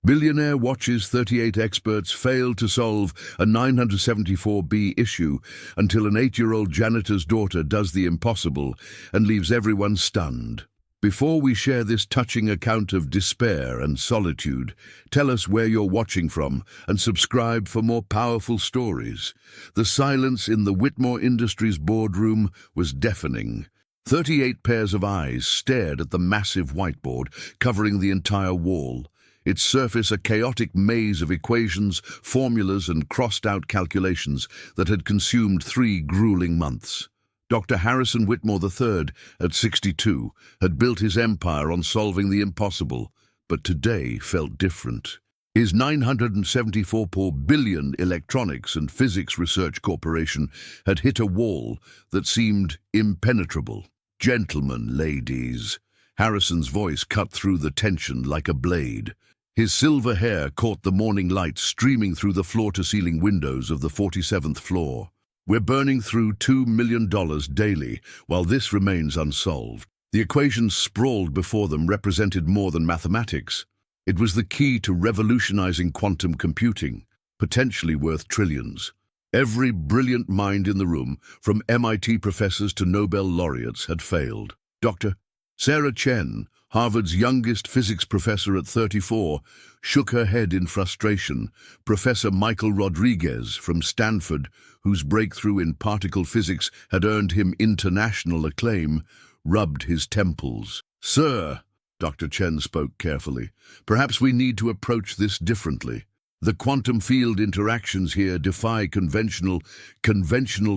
Billionaire watches 38 experts fail to solve a 974B issue until an 8-year-old janitor's daughter does the impossible and leaves everyone stunned. Before we share this touching account of despair and solitude, tell us where you're watching from and subscribe for more powerful stories. The silence in the Whitmore Industries boardroom was deafening. 38 pairs of eyes stared at the massive whiteboard covering the entire wall. Its surface a chaotic maze of equations, formulas, and crossed-out calculations that had consumed 3 grueling months. Dr. Harrison Whitmore III, at 62, had built his empire on solving the impossible, but today felt different. His $974 billion Electronics and Physics Research Corporation had hit a wall that seemed impenetrable. "Gentlemen, ladies," Harrison's voice cut through the tension like a blade. His silver hair caught the morning light streaming through the floor-to-ceiling windows of the 47th floor. "We're burning through $2 million daily while this remains unsolved." The equations sprawled before them represented more than mathematics. It was the key to revolutionizing quantum computing, potentially worth trillions. Every brilliant mind in the room, from MIT professors to Nobel laureates, had failed. Dr. Sarah Chen, Harvard's youngest physics professor at 34, shook her head in frustration. Professor Michael Rodriguez from Stanford, whose breakthrough in particle physics had earned him international acclaim, rubbed his temples. "Sir," Dr. Chen spoke carefully, "perhaps we need to approach this differently. The quantum field interactions here defy conventional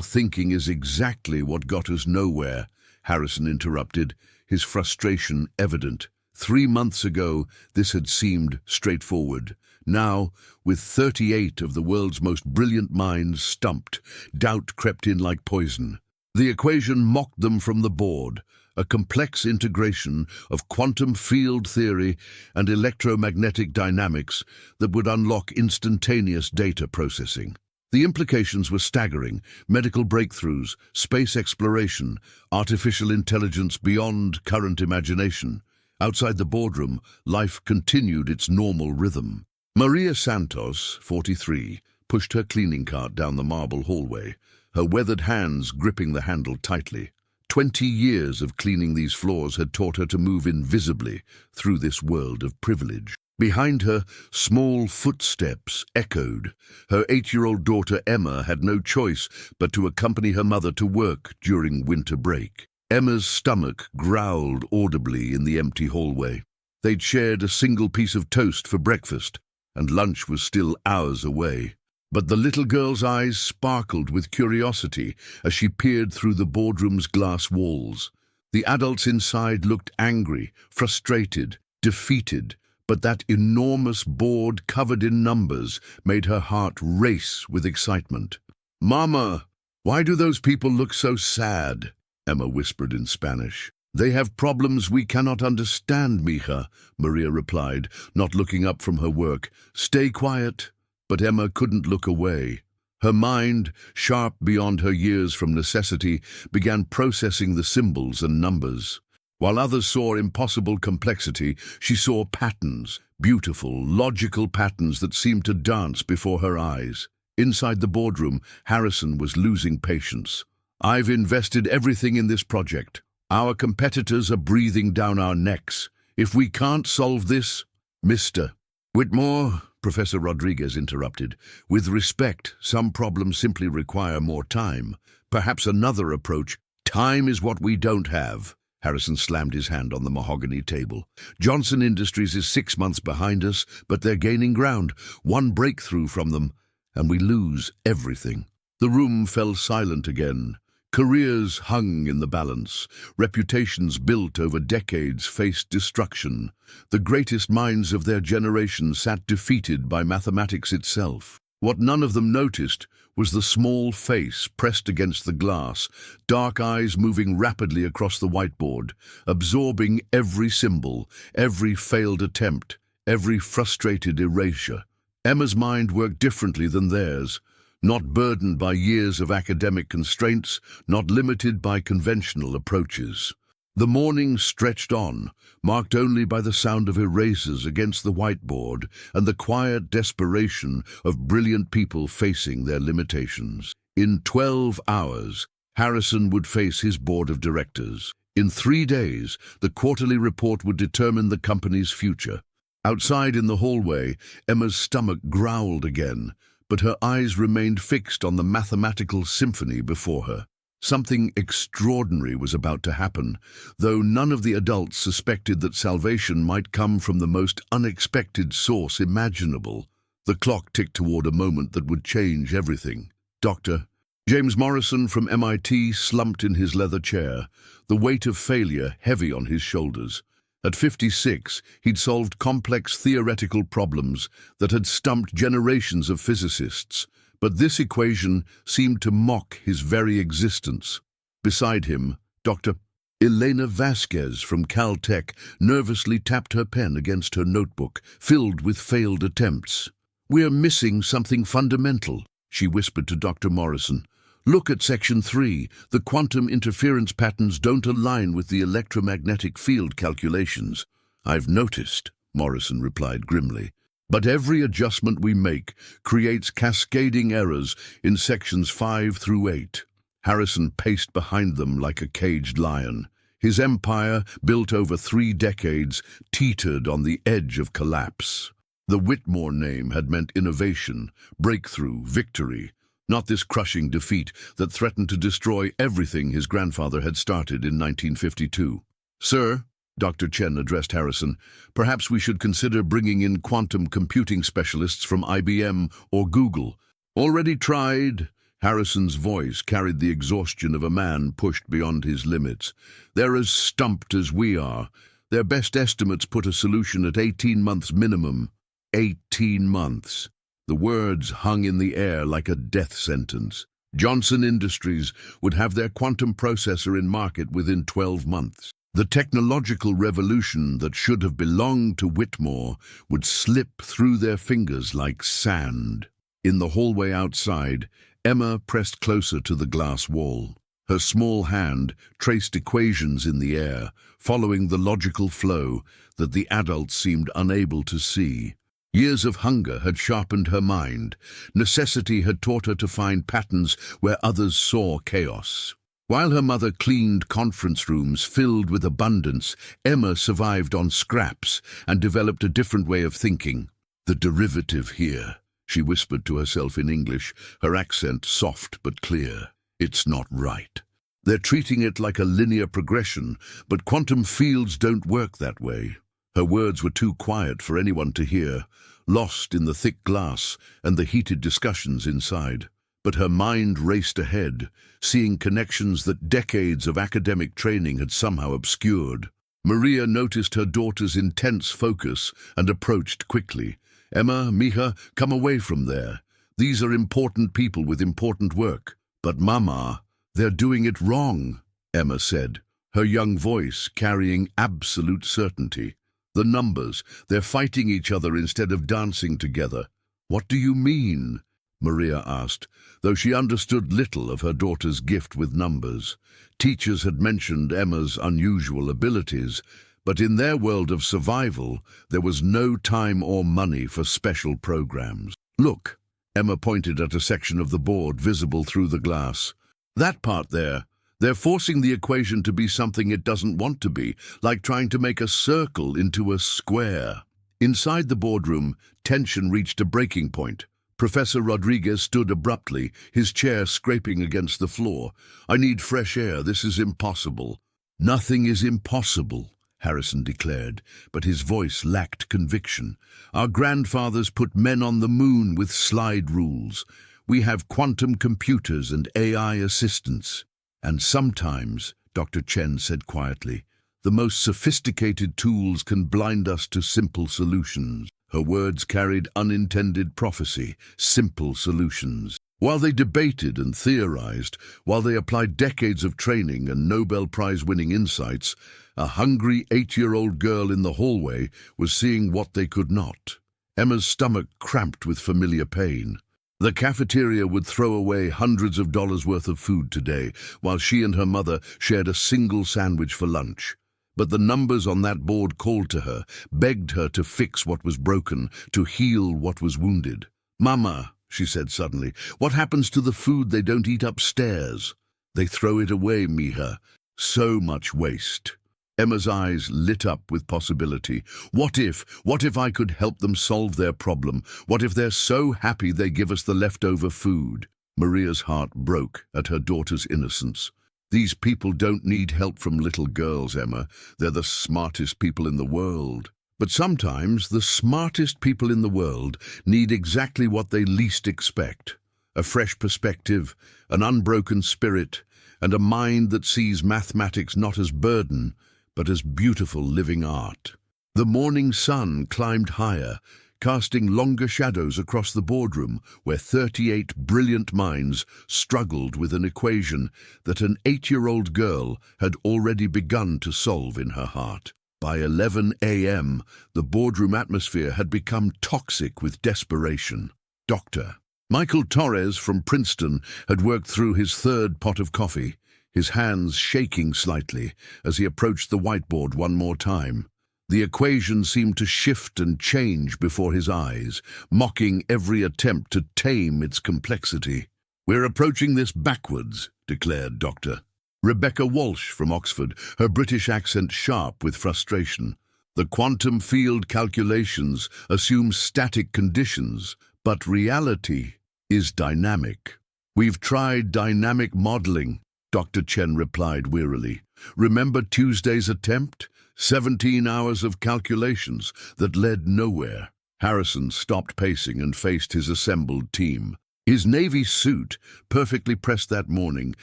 thinking is exactly what got us nowhere," Harrison interrupted, his frustration evident. 3 months ago, this had seemed straightforward. Now, with 38 of the world's most brilliant minds stumped, doubt crept in like poison. The equation mocked them from the board, a complex integration of quantum field theory and electromagnetic dynamics that would unlock instantaneous data processing. The implications were staggering: medical breakthroughs, space exploration, artificial intelligence beyond current imagination. Outside the boardroom, life continued its normal rhythm. Maria Santos, 43, pushed her cleaning cart down the marble hallway, her weathered hands gripping the handle tightly. 20 years of cleaning these floors had taught her to move invisibly through this world of privilege. Behind her, small footsteps echoed. Her 8-year-old daughter Emma had no choice but to accompany her mother to work during winter break. Emma's stomach growled audibly in the empty hallway. They'd shared a single piece of toast for breakfast, and lunch was still hours away. But the little girl's eyes sparkled with curiosity as she peered through the boardroom's glass walls. The adults inside looked angry, frustrated, defeated, but that enormous board covered in numbers made her heart race with excitement. "Mama, why do those people look so sad?" Emma whispered in Spanish. "They have problems we cannot understand, mija," Maria replied, not looking up from her work. "Stay quiet." But Emma couldn't look away. Her mind, sharp beyond her years from necessity, began processing the symbols and numbers. While others saw impossible complexity, she saw patterns, beautiful, logical patterns that seemed to dance before her eyes. Inside the boardroom, Harrison was losing patience. "I've invested everything in this project. Our competitors are breathing down our necks. If we can't solve this, Mr. Whitmore," Professor Rodriguez interrupted, "with respect, some problems simply require more time. Perhaps another approach." "Time is what we don't have." Harrison slammed his hand on the mahogany table. "Johnson Industries is 6 months behind us, but they're gaining ground. One breakthrough from them, and we lose everything." The room fell silent again. Careers hung in the balance. Reputations built over decades faced destruction. The greatest minds of their generation sat defeated by mathematics itself. What none of them noticed was the small face pressed against the glass, dark eyes moving rapidly across the whiteboard, absorbing every symbol, every failed attempt, every frustrated erasure. Emma's mind worked differently than theirs, not burdened by years of academic constraints, not limited by conventional approaches. The morning stretched on, marked only by the sound of erasers against the whiteboard and the quiet desperation of brilliant people facing their limitations. In 12 hours, Harrison would face his board of directors. In 3 days, the quarterly report would determine the company's future. Outside in the hallway, Emma's stomach growled again, but her eyes remained fixed on the mathematical symphony before her. Something extraordinary was about to happen, though none of the adults suspected that salvation might come from the most unexpected source imaginable. The clock ticked toward a moment that would change everything. Dr. James Morrison from MIT slumped in his leather chair, the weight of failure heavy on his shoulders. At 56, he'd solved complex theoretical problems that had stumped generations of physicists, but this equation seemed to mock his very existence. Beside him, Dr. Elena Vasquez from Caltech nervously tapped her pen against her notebook, filled with failed attempts. "We're missing something fundamental," she whispered to Dr. Morrison. "Look at Section 3. The quantum interference patterns don't align with the electromagnetic field calculations." "I've noticed," Morrison replied grimly. "But every adjustment we make creates cascading errors in sections 5 through 8. Harrison paced behind them like a caged lion. His empire, built over 3 decades, teetered on the edge of collapse. The Whitmore name had meant innovation, breakthrough, victory, not this crushing defeat that threatened to destroy everything his grandfather had started in 1952. "Sir," Dr. Chen addressed Harrison, "perhaps we should consider bringing in quantum computing specialists from IBM or Google." "Already tried." Harrison's voice carried the exhaustion of a man pushed beyond his limits. "They're as stumped as we are. Their best estimates put a solution at 18 months minimum." 18 months. The words hung in the air like a death sentence. Johnson Industries would have their quantum processor in market within 12 months. The technological revolution that should have belonged to Whitmore would slip through their fingers like sand. In the hallway outside, Emma pressed closer to the glass wall. Her small hand traced equations in the air, following the logical flow that the adults seemed unable to see. Years of hunger had sharpened her mind. Necessity had taught her to find patterns where others saw chaos. While her mother cleaned conference rooms filled with abundance, Emma survived on scraps and developed a different way of thinking. "The derivative here," she whispered to herself in English, her accent soft but clear. "It's not right. They're treating it like a linear progression, but quantum fields don't work that way." Her words were too quiet for anyone to hear, lost in the thick glass and the heated discussions inside. But her mind raced ahead, seeing connections that decades of academic training had somehow obscured. Maria noticed her daughter's intense focus and approached quickly. "Emma, Mija, come away from there. These are important people with important work." "But Mama, they're doing it wrong," Emma said, her young voice carrying absolute certainty. "The numbers, they're fighting each other instead of dancing together." "What do you mean?" Maria asked, though she understood little of her daughter's gift with numbers. Teachers had mentioned Emma's unusual abilities, but in their world of survival, there was no time or money for special programs. "Look," Emma pointed at a section of the board visible through the glass. "That part there. They're forcing the equation to be something it doesn't want to be, like trying to make a circle into a square." Inside the boardroom, tension reached a breaking point. Professor Rodriguez stood abruptly, his chair scraping against the floor. "I need fresh air. This is impossible." "Nothing is impossible," Harrison declared, but his voice lacked conviction. "Our grandfathers put men on the moon with slide rules. We have quantum computers and AI assistants. And sometimes," Dr. Chen said quietly, "the most sophisticated tools can blind us to simple solutions." Her words carried unintended prophecy, simple solutions. While they debated and theorized, while they applied decades of training and Nobel Prize-winning insights, a hungry 8-year-old girl in the hallway was seeing what they could not. Emma's stomach cramped with familiar pain. The cafeteria would throw away hundreds of dollars worth of food today, while she and her mother shared a single sandwich for lunch. But the numbers on that board called to her, begged her to fix what was broken, to heal what was wounded. "Mama," she said suddenly, "what happens to the food they don't eat upstairs?" "They throw it away, Mija. So much waste." Emma's eyes lit up with possibility. What if I could help them solve their problem? What if they're so happy they give us the leftover food? Maria's heart broke at her daughter's innocence. These people don't need help from little girls, Emma. They're the smartest people in the world. But sometimes the smartest people in the world need exactly what they least expect. A fresh perspective, an unbroken spirit, and a mind that sees mathematics not as burden, but as beautiful living art. The morning sun climbed higher, casting longer shadows across the boardroom, where 38 brilliant minds struggled with an equation that an 8-year-old girl had already begun to solve in her heart. By 11 a.m., the boardroom atmosphere had become toxic with desperation. Dr. Michael Torres from Princeton had worked through his third pot of coffee, his hands shaking slightly as he approached the whiteboard one more time. The equation seemed to shift and change before his eyes, mocking every attempt to tame its complexity. "We're approaching this backwards," declared Dr. Rebecca Walsh from Oxford, her British accent sharp with frustration. "The quantum field calculations assume static conditions, but reality is dynamic." "We've tried dynamic modeling," Dr. Chen replied wearily. "Remember Tuesday's attempt? 17 hours of calculations that led nowhere." Harrison stopped pacing and faced his assembled team. His navy suit, perfectly pressed that morning,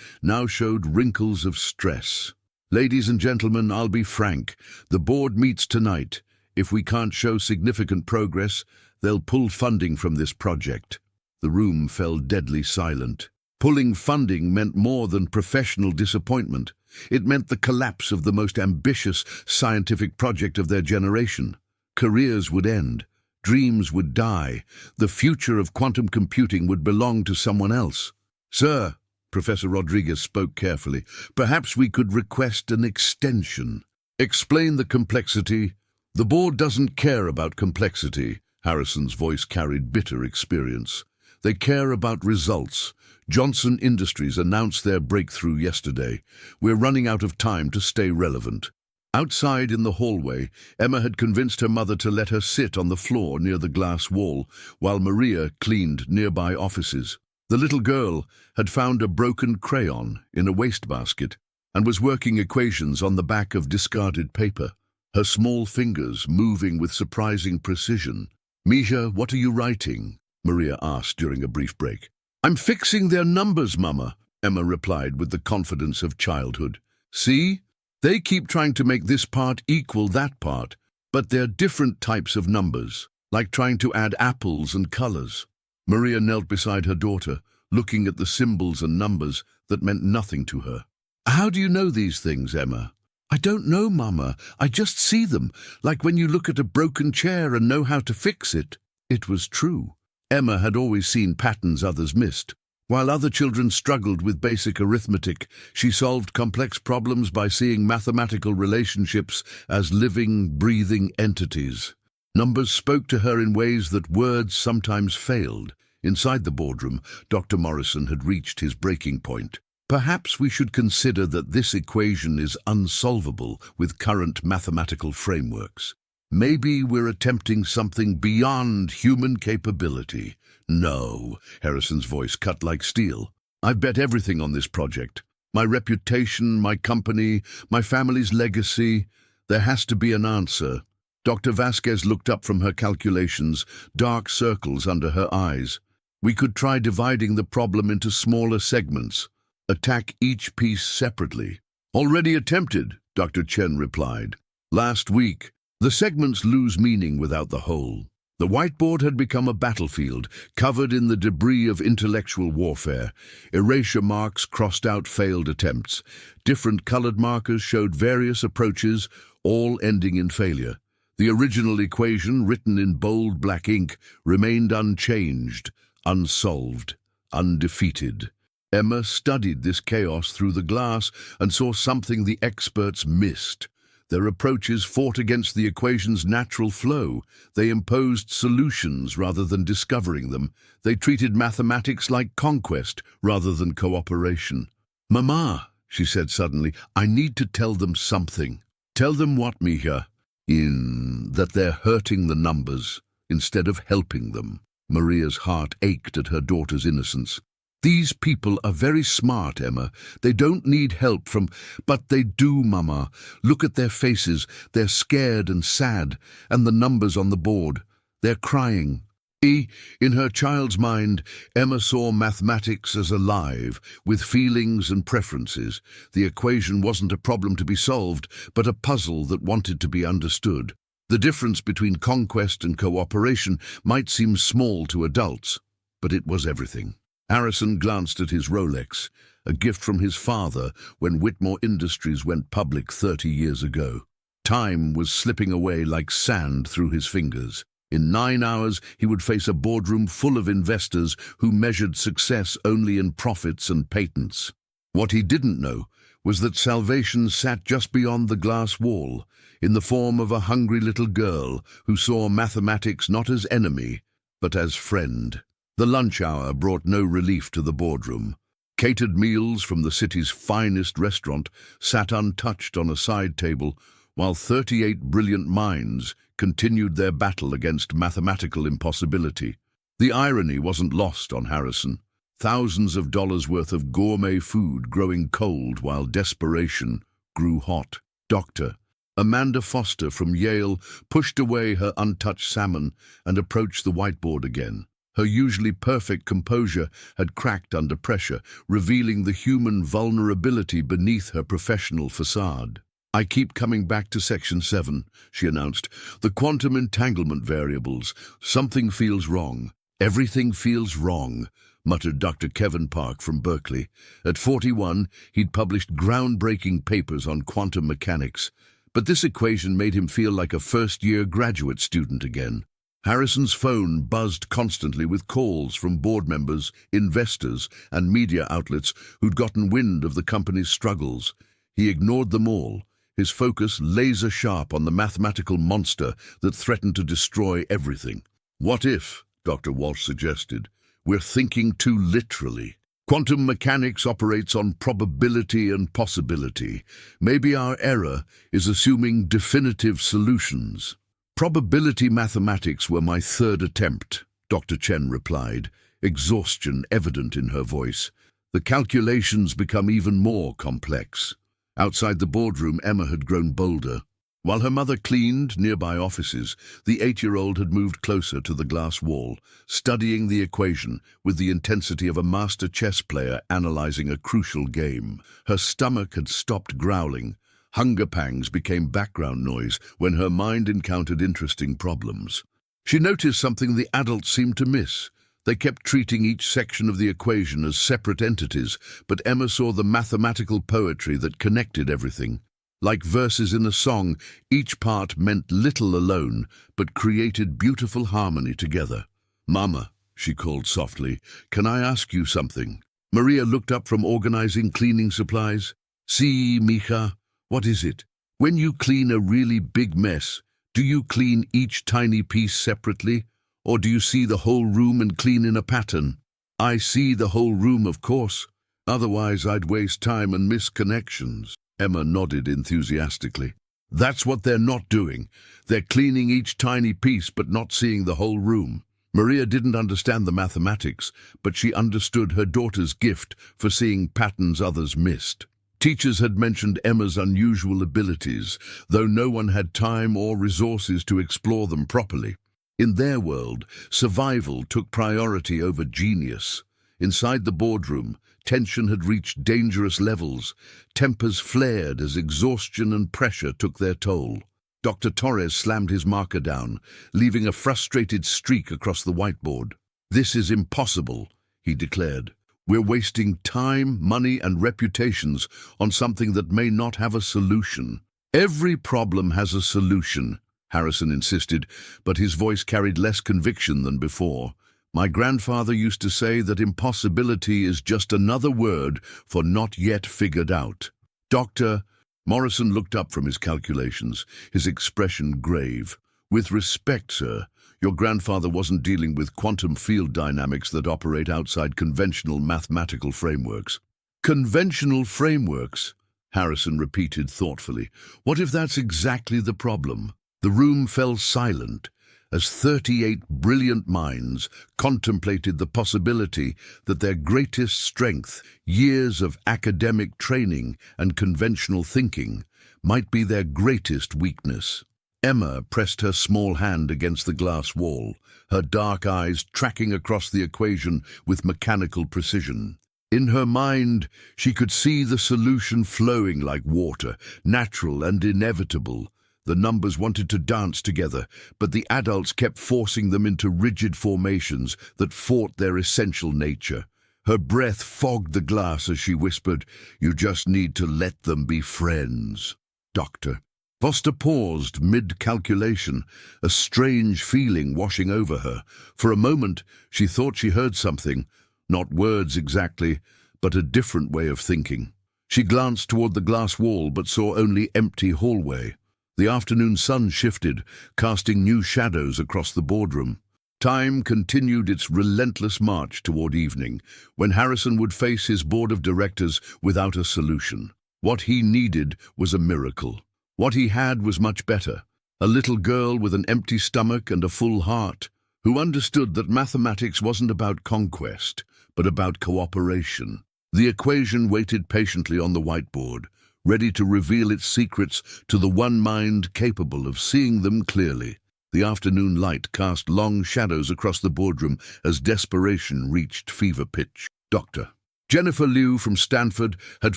now showed wrinkles of stress. "Ladies and gentlemen, I'll be frank. The board meets tonight. If we can't show significant progress, they'll pull funding from this project." The room fell deadly silent. Pulling funding meant more than professional disappointment. It meant the collapse of the most ambitious scientific project of their generation. Careers would end. Dreams would die. The future of quantum computing would belong to someone else. "Sir," Professor Rodriguez spoke carefully, "perhaps we could request an extension." "Explain the complexity." "The board doesn't care about complexity." Harrison's voice carried bitter experience. "They care about results. Johnson Industries announced their breakthrough yesterday. We're running out of time to stay relevant." Outside in the hallway, Emma had convinced her mother to let her sit on the floor near the glass wall, while Maria cleaned nearby offices. The little girl had found a broken crayon in a wastebasket and was working equations on the back of discarded paper, her small fingers moving with surprising precision. "Mija, what are you writing?" Maria asked during a brief break. "I'm fixing their numbers, Mama," Emma replied with the confidence of childhood. "See? They keep trying to make this part equal that part, but they're different types of numbers, like trying to add apples and colors." Maria knelt beside her daughter, looking at the symbols and numbers that meant nothing to her. "How do you know these things, Emma?" "I don't know, Mama. I just see them, like when you look at a broken chair and know how to fix it." It was true. Emma had always seen patterns others missed. While other children struggled with basic arithmetic, she solved complex problems by seeing mathematical relationships as living, breathing entities. Numbers spoke to her in ways that words sometimes failed. Inside the boardroom, Dr. Morrison had reached his breaking point. "Perhaps we should consider that this equation is unsolvable with current mathematical frameworks. Maybe we're attempting something beyond human capability." "No," Harrison's voice cut like steel. "I've bet everything on this project. My reputation, my company, my family's legacy. There has to be an answer." Dr. Vasquez looked up from her calculations, dark circles under her eyes. "We could try dividing the problem into smaller segments. Attack each piece separately." "Already attempted," Dr. Chen replied. "Last week. The segments lose meaning without the whole." The whiteboard had become a battlefield, covered in the debris of intellectual warfare. Erasure marks crossed out failed attempts. Different colored markers showed various approaches, all ending in failure. The original equation, written in bold black ink, remained unchanged, unsolved, undefeated. Emma studied this chaos through the glass and saw something the experts missed. Their approaches fought against the equation's natural flow. They imposed solutions rather than discovering them. They treated mathematics like conquest rather than cooperation. "Mama," she said suddenly, "I need to tell them something." "Tell them what, Mija?" That they're hurting the numbers instead of helping them." Maria's heart ached at her daughter's innocence. "These people are very smart, Emma. They don't need help from—" "But they do, Mama. Look at their faces. They're scared and sad. And the numbers on the board. They're crying." In her child's mind, Emma saw mathematics as alive, with feelings and preferences. The equation wasn't a problem to be solved, but a puzzle that wanted to be understood. The difference between conquest and cooperation might seem small to adults, but it was everything. Harrison glanced at his Rolex, a gift from his father when Whitmore Industries went public 30 years ago. Time was slipping away like sand through his fingers. In 9 hours, he would face a boardroom full of investors who measured success only in profits and patents. What he didn't know was that salvation sat just beyond the glass wall, in the form of a hungry little girl who saw mathematics not as enemy, but as friend. The lunch hour brought no relief to the boardroom. Catered meals from the city's finest restaurant sat untouched on a side table, while 38 brilliant minds continued their battle against mathematical impossibility. The irony wasn't lost on Harrison. Thousands of dollars worth of gourmet food growing cold while desperation grew hot. Dr. Amanda Foster from Yale pushed away her untouched salmon and approached the whiteboard again. Her usually perfect composure had cracked under pressure, revealing the human vulnerability beneath her professional facade. "I keep coming back to Section 7, she announced. "The quantum entanglement variables. Something feels wrong." "Everything feels wrong," muttered Dr. Kevin Park from Berkeley. At 41, he'd published groundbreaking papers on quantum mechanics, but this equation made him feel like a first-year graduate student again. Harrison's phone buzzed constantly with calls from board members, investors, and media outlets who'd gotten wind of the company's struggles. He ignored them all, his focus laser-sharp on the mathematical monster that threatened to destroy everything. "What if," Dr. Walsh suggested, "we're thinking too literally? Quantum mechanics operates on probability and possibility. Maybe our error is assuming definitive solutions." "Probability mathematics were my third attempt," Dr. Chen replied, exhaustion evident in her voice. "The calculations become even more complex." Outside the boardroom, Emma had grown bolder. While her mother cleaned nearby offices, the 8-year-old had moved closer to the glass wall, studying the equation with the intensity of a master chess player analyzing a crucial game. Her stomach had stopped growling. Hunger pangs became background noise when her mind encountered interesting problems. She noticed something the adults seemed to miss. They kept treating each section of the equation as separate entities, but Emma saw the mathematical poetry that connected everything. Like verses in a song, each part meant little alone, but created beautiful harmony together. "Mama," she called softly, "can I ask you something?" Maria looked up from organizing cleaning supplies. "See, Mija, what is it? When you clean a really big mess, do you clean each tiny piece separately, or do you see the whole room and clean in a pattern?" "I see the whole room, of course. Otherwise I'd waste time and miss connections." Emma nodded enthusiastically. "That's what they're not doing. They're cleaning each tiny piece but not seeing the whole room." Maria didn't understand the mathematics, but she understood her daughter's gift for seeing patterns others missed. Teachers had mentioned Emma's unusual abilities, though no one had time or resources to explore them properly. In their world, survival took priority over genius. Inside the boardroom, tension had reached dangerous levels. Tempers flared as exhaustion and pressure took their toll. Dr. Torres slammed his marker down, leaving a frustrated streak across the whiteboard. "This is impossible," he declared. "We're wasting time, money, and reputations on something that may not have a solution." "Every problem has a solution," Harrison insisted, but his voice carried less conviction than before. My grandfather used to say that impossibility is just another word for not yet figured out. Doctor, Morrison looked up from his calculations, his expression grave. With respect, sir, your grandfather wasn't dealing with quantum field dynamics that operate outside conventional mathematical frameworks. Conventional frameworks? Harrison repeated thoughtfully. What if that's exactly the problem? The room fell silent as 38 brilliant minds contemplated the possibility that their greatest strength, years of academic training and conventional thinking, might be their greatest weakness. Emma pressed her small hand against the glass wall, her dark eyes tracking across the equation with mechanical precision. In her mind, she could see the solution flowing like water, natural and inevitable. The numbers wanted to dance together, but the adults kept forcing them into rigid formations that fought their essential nature. Her breath fogged the glass as she whispered, "You just need to let them be friends." Doctor. Foster paused mid-calculation, a strange feeling washing over her. For a moment, she thought she heard something, not words exactly, but a different way of thinking. She glanced toward the glass wall but saw only empty hallway. The afternoon sun shifted, casting new shadows across the boardroom. Time continued its relentless march toward evening, when Harrison would face his board of directors without a solution. What he needed was a miracle. What he had was much better. A little girl with an empty stomach and a full heart, who understood that mathematics wasn't about conquest, but about cooperation. The equation waited patiently on the whiteboard, ready to reveal its secrets to the one mind capable of seeing them clearly. The afternoon light cast long shadows across the boardroom as desperation reached fever pitch. Doctor. Jennifer Liu from Stanford had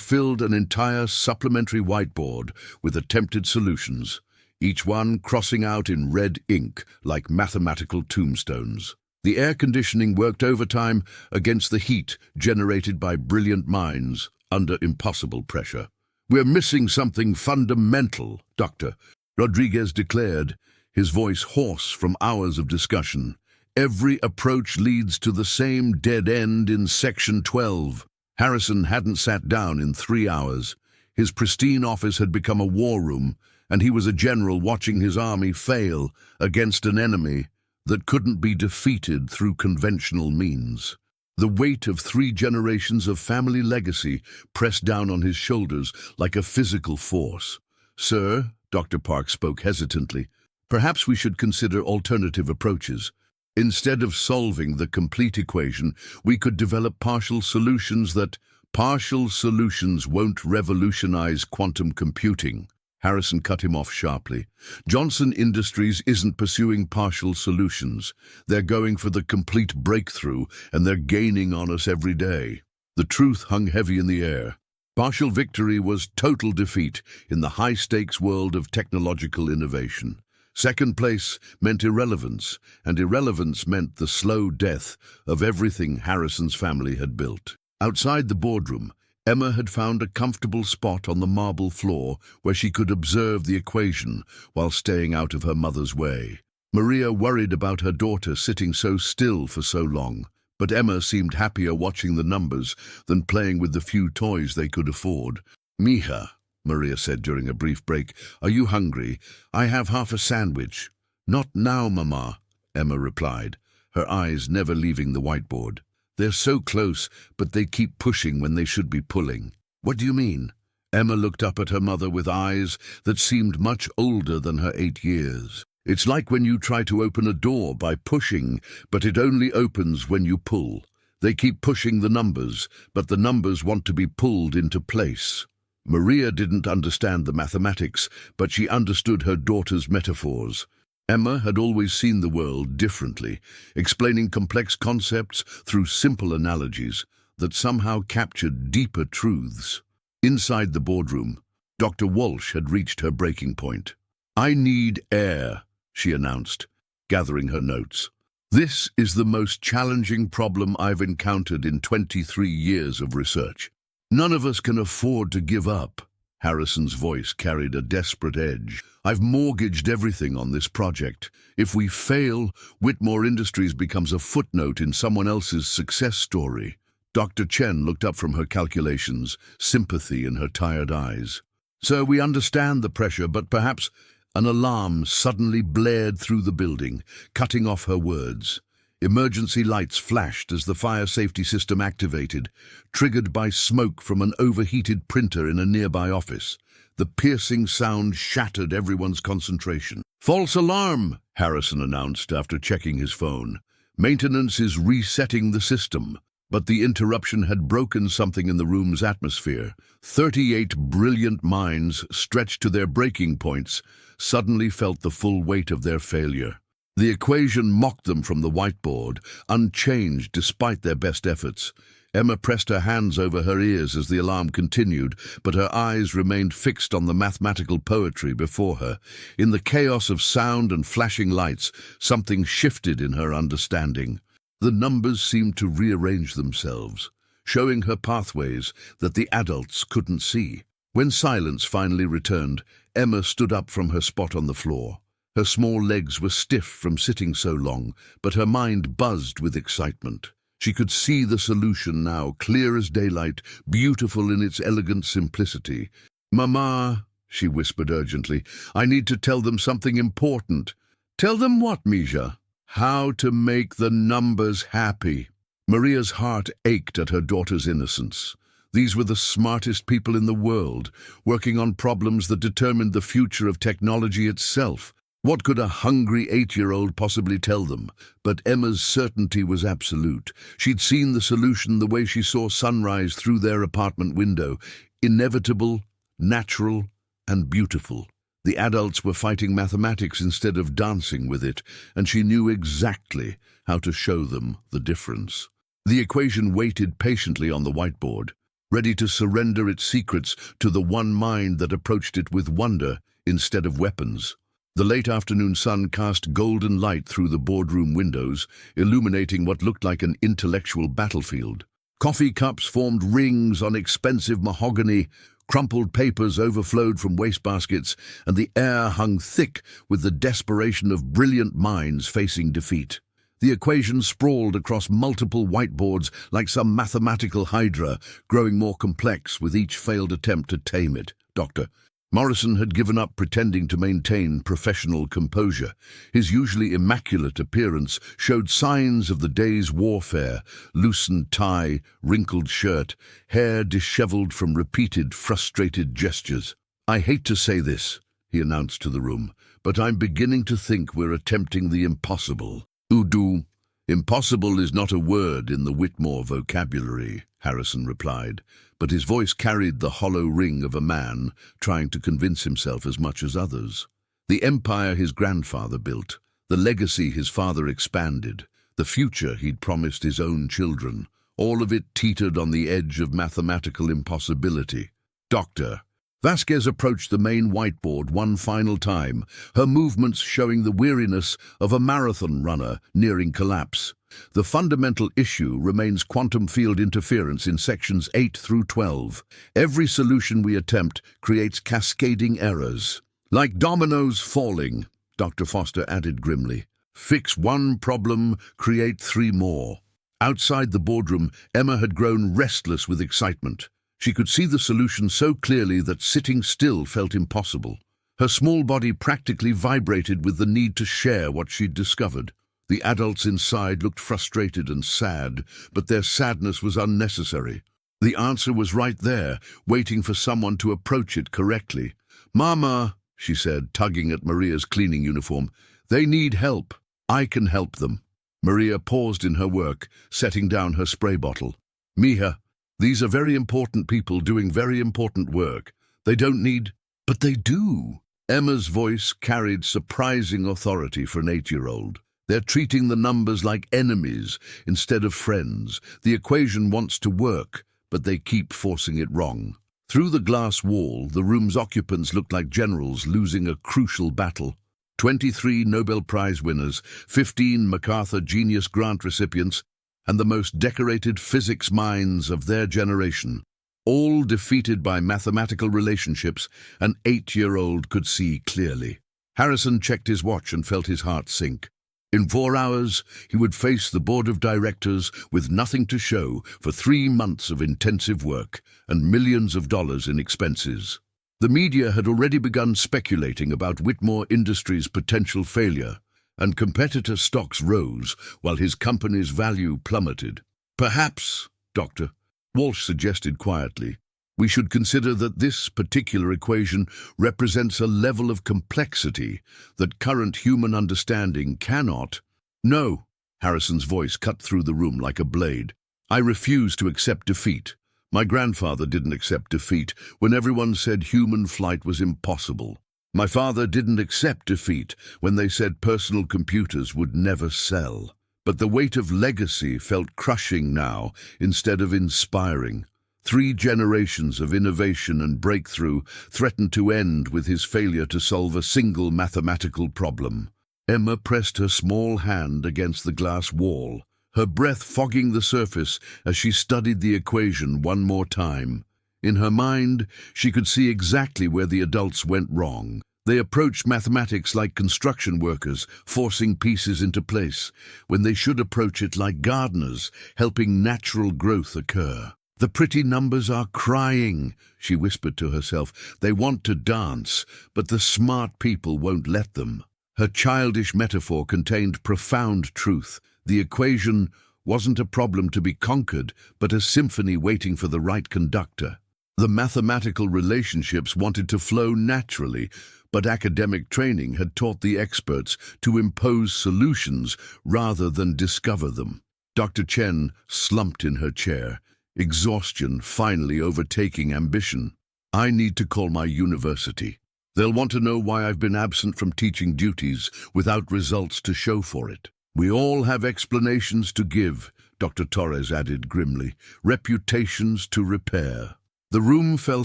filled an entire supplementary whiteboard with attempted solutions, each one crossing out in red ink like mathematical tombstones. The air conditioning worked overtime against the heat generated by brilliant minds under impossible pressure. "We're missing something fundamental, Doctor," Rodriguez declared, his voice hoarse from hours of discussion. "Every approach leads to the same dead end in Section 12. Harrison hadn't sat down in 3 hours. His pristine office had become a war room, and he was a general watching his army fail against an enemy that couldn't be defeated through conventional means. The weight of 3 generations of family legacy pressed down on his shoulders like a physical force. "Sir," Dr. Park spoke hesitantly, "perhaps we should consider alternative approaches. Instead of solving the complete equation, we could develop partial solutions that... Partial solutions won't revolutionize quantum computing." Harrison cut him off sharply. "Johnson Industries isn't pursuing partial solutions. They're going for the complete breakthrough, and they're gaining on us every day." The truth hung heavy in the air. Partial victory was total defeat in the high-stakes world of technological innovation. Second place meant irrelevance, and irrelevance meant the slow death of everything Harrison's family had built. Outside the boardroom, Emma had found a comfortable spot on the marble floor where she could observe the equation while staying out of her mother's way. Maria worried about her daughter sitting so still for so long, but Emma seemed happier watching the numbers than playing with the few toys they could afford. "Mija," Maria said during a brief break, "are you hungry? I have half a sandwich." "Not now, Mama," Emma replied, her eyes never leaving the whiteboard. "They're so close, but they keep pushing when they should be pulling." "What do you mean?" Emma looked up at her mother with eyes that seemed much older than her 8 years. "It's like when you try to open a door by pushing, but it only opens when you pull. They keep pushing the numbers, but the numbers want to be pulled into place." Maria didn't understand the mathematics, but she understood her daughter's metaphors. Emma had always seen the world differently, explaining complex concepts through simple analogies that somehow captured deeper truths. Inside the boardroom, Dr. Walsh had reached her breaking point. "I need air," she announced, gathering her notes. "This is the most challenging problem I've encountered in 23 years of research. None of us can afford to give up." Harrison's voice carried a desperate edge. "I've mortgaged everything on this project. If we fail, Whitmore Industries becomes a footnote in someone else's success story." Dr. Chen looked up from her calculations, sympathy in her tired eyes. "Sir, we understand the pressure, but perhaps—" An alarm suddenly blared through the building, cutting off her words. Emergency lights flashed as the fire safety system activated, triggered by smoke from an overheated printer in a nearby office. The piercing sound shattered everyone's concentration. "False alarm," Harrison announced after checking his phone. "Maintenance is resetting the system." But the interruption had broken something in the room's atmosphere. 38 brilliant minds, stretched to their breaking points, suddenly felt the full weight of their failure. The equation mocked them from the whiteboard, unchanged despite their best efforts. Emma pressed her hands over her ears as the alarm continued, but her eyes remained fixed on the mathematical poetry before her. In the chaos of sound and flashing lights, something shifted in her understanding. The numbers seemed to rearrange themselves, showing her pathways that the adults couldn't see. When silence finally returned, Emma stood up from her spot on the floor. Her small legs were stiff from sitting so long, but her mind buzzed with excitement. She could see the solution now, clear as daylight, beautiful in its elegant simplicity. "Mama," she whispered urgently, "I need to tell them something important." "Tell them what, Misha?" "How to make the numbers happy." Maria's heart ached at her daughter's innocence. These were the smartest people in the world, working on problems that determined the future of technology itself. What could a hungry 8-year-old possibly tell them? But Emma's certainty was absolute. She'd seen the solution the way she saw sunrise through their apartment window. Inevitable, natural, and beautiful. The adults were fighting mathematics instead of dancing with it, and she knew exactly how to show them the difference. The equation waited patiently on the whiteboard, ready to surrender its secrets to the one mind that approached it with wonder instead of weapons. The late afternoon sun cast golden light through the boardroom windows, illuminating what looked like an intellectual battlefield. Coffee cups formed rings on expensive mahogany, crumpled papers overflowed from wastebaskets, and the air hung thick with the desperation of brilliant minds facing defeat. The equation sprawled across multiple whiteboards like some mathematical hydra, growing more complex with each failed attempt to tame it. Dr. Morrison had given up pretending to maintain professional composure. His usually immaculate appearance showed signs of the day's warfare: loosened tie, wrinkled shirt, hair disheveled from repeated, frustrated gestures. "I hate to say this," he announced to the room, "but I'm beginning to think we're attempting the impossible." "Udu, impossible is not a word in the Whitmore vocabulary," Harrison replied, but his voice carried the hollow ring of a man trying to convince himself as much as others. The empire his grandfather built, the legacy his father expanded, the future he'd promised his own children, all of it teetered on the edge of mathematical impossibility. "Doctor." Vasquez approached the main whiteboard one final time, her movements showing the weariness of a marathon runner nearing collapse. "The fundamental issue remains quantum field interference in sections 8 through 12. Every solution we attempt creates cascading errors. Like dominoes falling," Dr. Foster added grimly. "Fix one problem, create 3 more." Outside the boardroom, Emma had grown restless with excitement. She could see the solution so clearly that sitting still felt impossible. Her small body practically vibrated with the need to share what she'd discovered. The adults inside looked frustrated and sad, but their sadness was unnecessary. The answer was right there, waiting for someone to approach it correctly. "Mama," she said, tugging at Maria's cleaning uniform, "they need help. I can help them." Maria paused in her work, setting down her spray bottle. "Mija, these are very important people doing very important work. They don't need—" "But they do." Emma's voice carried surprising authority for an 8-year-old. "They're treating the numbers like enemies instead of friends. The equation wants to work, but they keep forcing it wrong." Through the glass wall, the room's occupants looked like generals losing a crucial battle. 23 Nobel Prize winners, 15 MacArthur Genius Grant recipients, and the most decorated physics minds of their generation. all defeated by mathematical relationships an 8-year-old could see clearly. Harrison checked his watch and felt his heart sink. In 4 hours, he would face the board of directors with nothing to show for 3 months of intensive work and millions of dollars in expenses. The media had already begun speculating about Whitmore Industries' potential failure, and competitor stocks rose while his company's value plummeted. Perhaps, Dr. Walsh suggested quietly, we should consider that this particular equation represents a level of complexity that current human understanding cannot. No, Harrison's voice cut through the room like a blade. I refuse to accept defeat. My grandfather didn't accept defeat when everyone said human flight was impossible. My father didn't accept defeat when they said personal computers would never sell. But the weight of legacy felt crushing now instead of inspiring. 3 generations of innovation and breakthrough threatened to end with his failure to solve a single mathematical problem. Emma pressed her small hand against the glass wall, her breath fogging the surface as she studied the equation one more time. In her mind, she could see exactly where the adults went wrong. They approached mathematics like construction workers, forcing pieces into place, when they should approach it like gardeners, helping natural growth occur. The pretty numbers are crying, she whispered to herself. They want to dance, but the smart people won't let them. Her childish metaphor contained profound truth. The equation wasn't a problem to be conquered, but a symphony waiting for the right conductor. The mathematical relationships wanted to flow naturally, but academic training had taught the experts to impose solutions rather than discover them. Dr. Chen slumped in her chair, exhaustion finally overtaking ambition. I need to call my university. They'll want to know why I've been absent from teaching duties without results to show for it. We all have explanations to give, Dr. Torres added grimly, reputations to repair. The room fell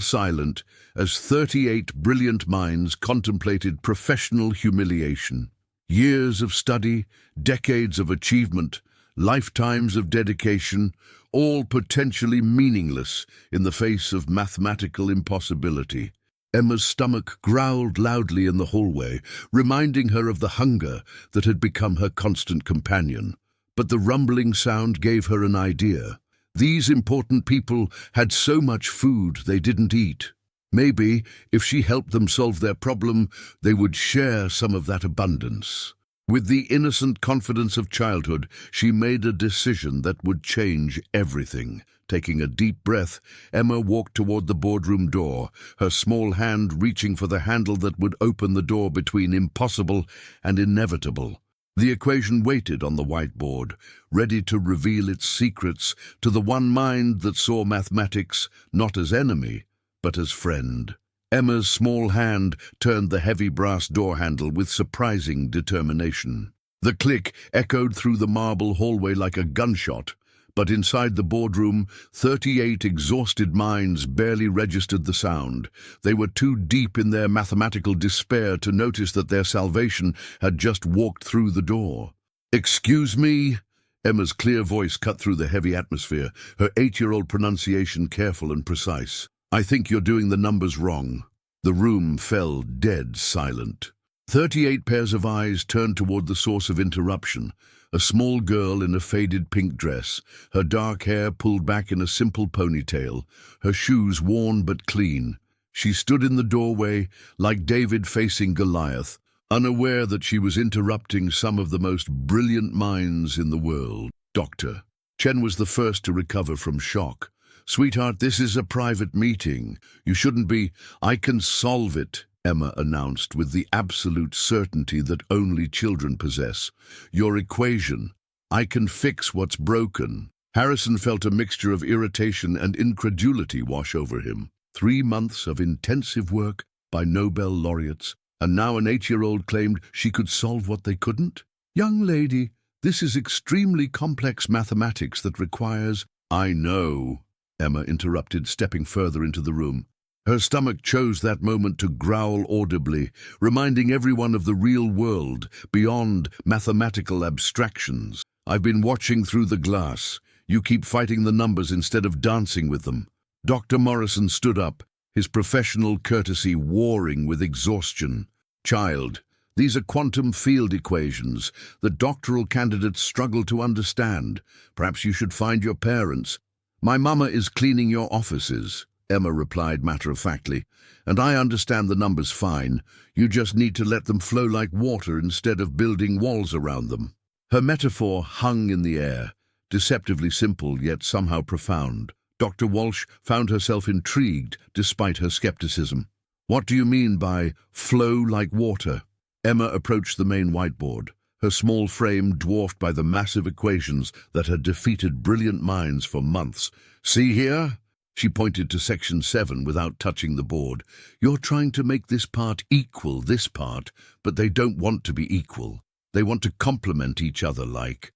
silent as 38 brilliant minds contemplated professional humiliation. Years of study, decades of achievement, lifetimes of dedication, all potentially meaningless in the face of mathematical impossibility. Emma's stomach growled loudly in the hallway, reminding her of the hunger that had become her constant companion. But the rumbling sound gave her an idea. These important people had so much food they didn't eat. Maybe, if she helped them solve their problem, they would share some of that abundance. With the innocent confidence of childhood, she made a decision that would change everything. Taking a deep breath, Emma walked toward the boardroom door, her small hand reaching for the handle that would open the door between impossible and inevitable. The equation waited on the whiteboard, ready to reveal its secrets to the one mind that saw mathematics not as enemy, but as friend. Emma's small hand turned the heavy brass door handle with surprising determination. The click echoed through the marble hallway like a gunshot, but inside the boardroom, 38 exhausted minds barely registered the sound. They were too deep in their mathematical despair to notice that their salvation had just walked through the door. "Excuse me?" Emma's clear voice cut through the heavy atmosphere, her 8-year-old pronunciation careful and precise. "I think you're doing the numbers wrong." The room fell dead silent. 38 pairs of eyes turned toward the source of interruption, a small girl in a faded pink dress, her dark hair pulled back in a simple ponytail, her shoes worn but clean. She stood in the doorway, like David facing Goliath, unaware that she was interrupting some of the most brilliant minds in the world. Dr. Chen was the first to recover from shock. "Sweetheart, this is a private meeting. You shouldn't be—" "I can solve it," Emma announced with the absolute certainty that only children possess. "Your equation. I can fix what's broken." Harrison felt a mixture of irritation and incredulity wash over him. 3 months of intensive work by Nobel laureates, and now an 8-year-old claimed she could solve what they couldn't? "Young lady, this is extremely complex mathematics that requires—" "I know," Emma interrupted, stepping further into the room. Her stomach chose that moment to growl audibly, reminding everyone of the real world, beyond mathematical abstractions. "I've been watching through the glass. You keep fighting the numbers instead of dancing with them." Dr. Morrison stood up, his professional courtesy warring with exhaustion. Child, these are quantum field equations that doctoral candidates struggle to understand. Perhaps you should find your parents. My mama is cleaning your offices, Emma replied matter-of-factly, and I understand the numbers fine. You just need to let them flow like water instead of building walls around them. Her metaphor hung in the air, deceptively simple yet somehow profound. Dr. Walsh found herself intrigued despite her skepticism. What do you mean by flow like water? Emma approached the main whiteboard, her small frame dwarfed by the massive equations that had defeated brilliant minds for months. See here? She pointed to section 7 without touching the board. You're trying to make this part equal this part, but they don't want to be equal. They want to complement each other like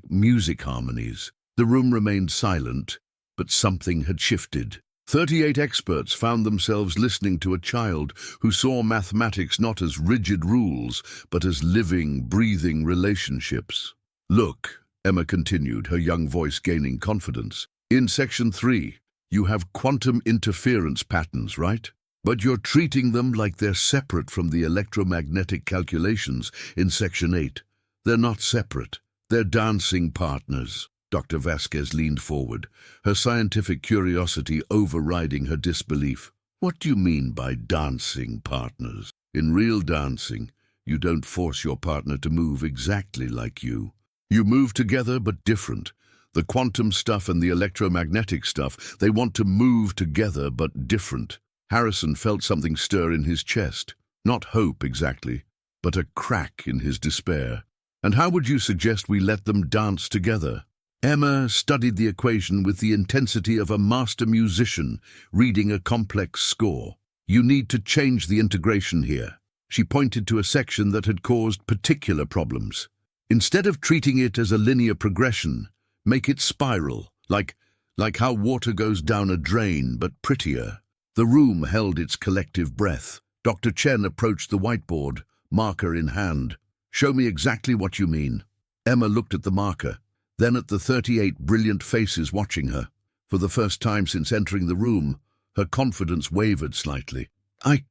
music harmonies. The room remained silent, but something had shifted. 38 experts found themselves listening to a child who saw mathematics not as rigid rules, but as living, breathing relationships. Look, Emma continued, her young voice gaining confidence. In section 3, you have quantum interference patterns, right? But you're treating them like they're separate from the electromagnetic calculations in section 8. They're not separate. They're dancing partners. Dr. Vasquez leaned forward, her scientific curiosity overriding her disbelief. What do you mean by dancing partners? In real dancing, you don't force your partner to move exactly like you. You move together but different. The quantum stuff and the electromagnetic stuff, they want to move together but different. Harrison felt something stir in his chest. Not hope exactly, but a crack in his despair. And how would you suggest we let them dance together? Emma studied the equation with the intensity of a master musician reading a complex score. You need to change the integration here. She pointed to a section that had caused particular problems. Instead of treating it as a linear progression, make it spiral, like how water goes down a drain, but prettier. The room held its collective breath. Dr. Chen approached the whiteboard, marker in hand. Show me exactly what you mean. Emma looked at the marker, then at the 38 brilliant faces watching her. For the first time since entering the room, her confidence wavered slightly. I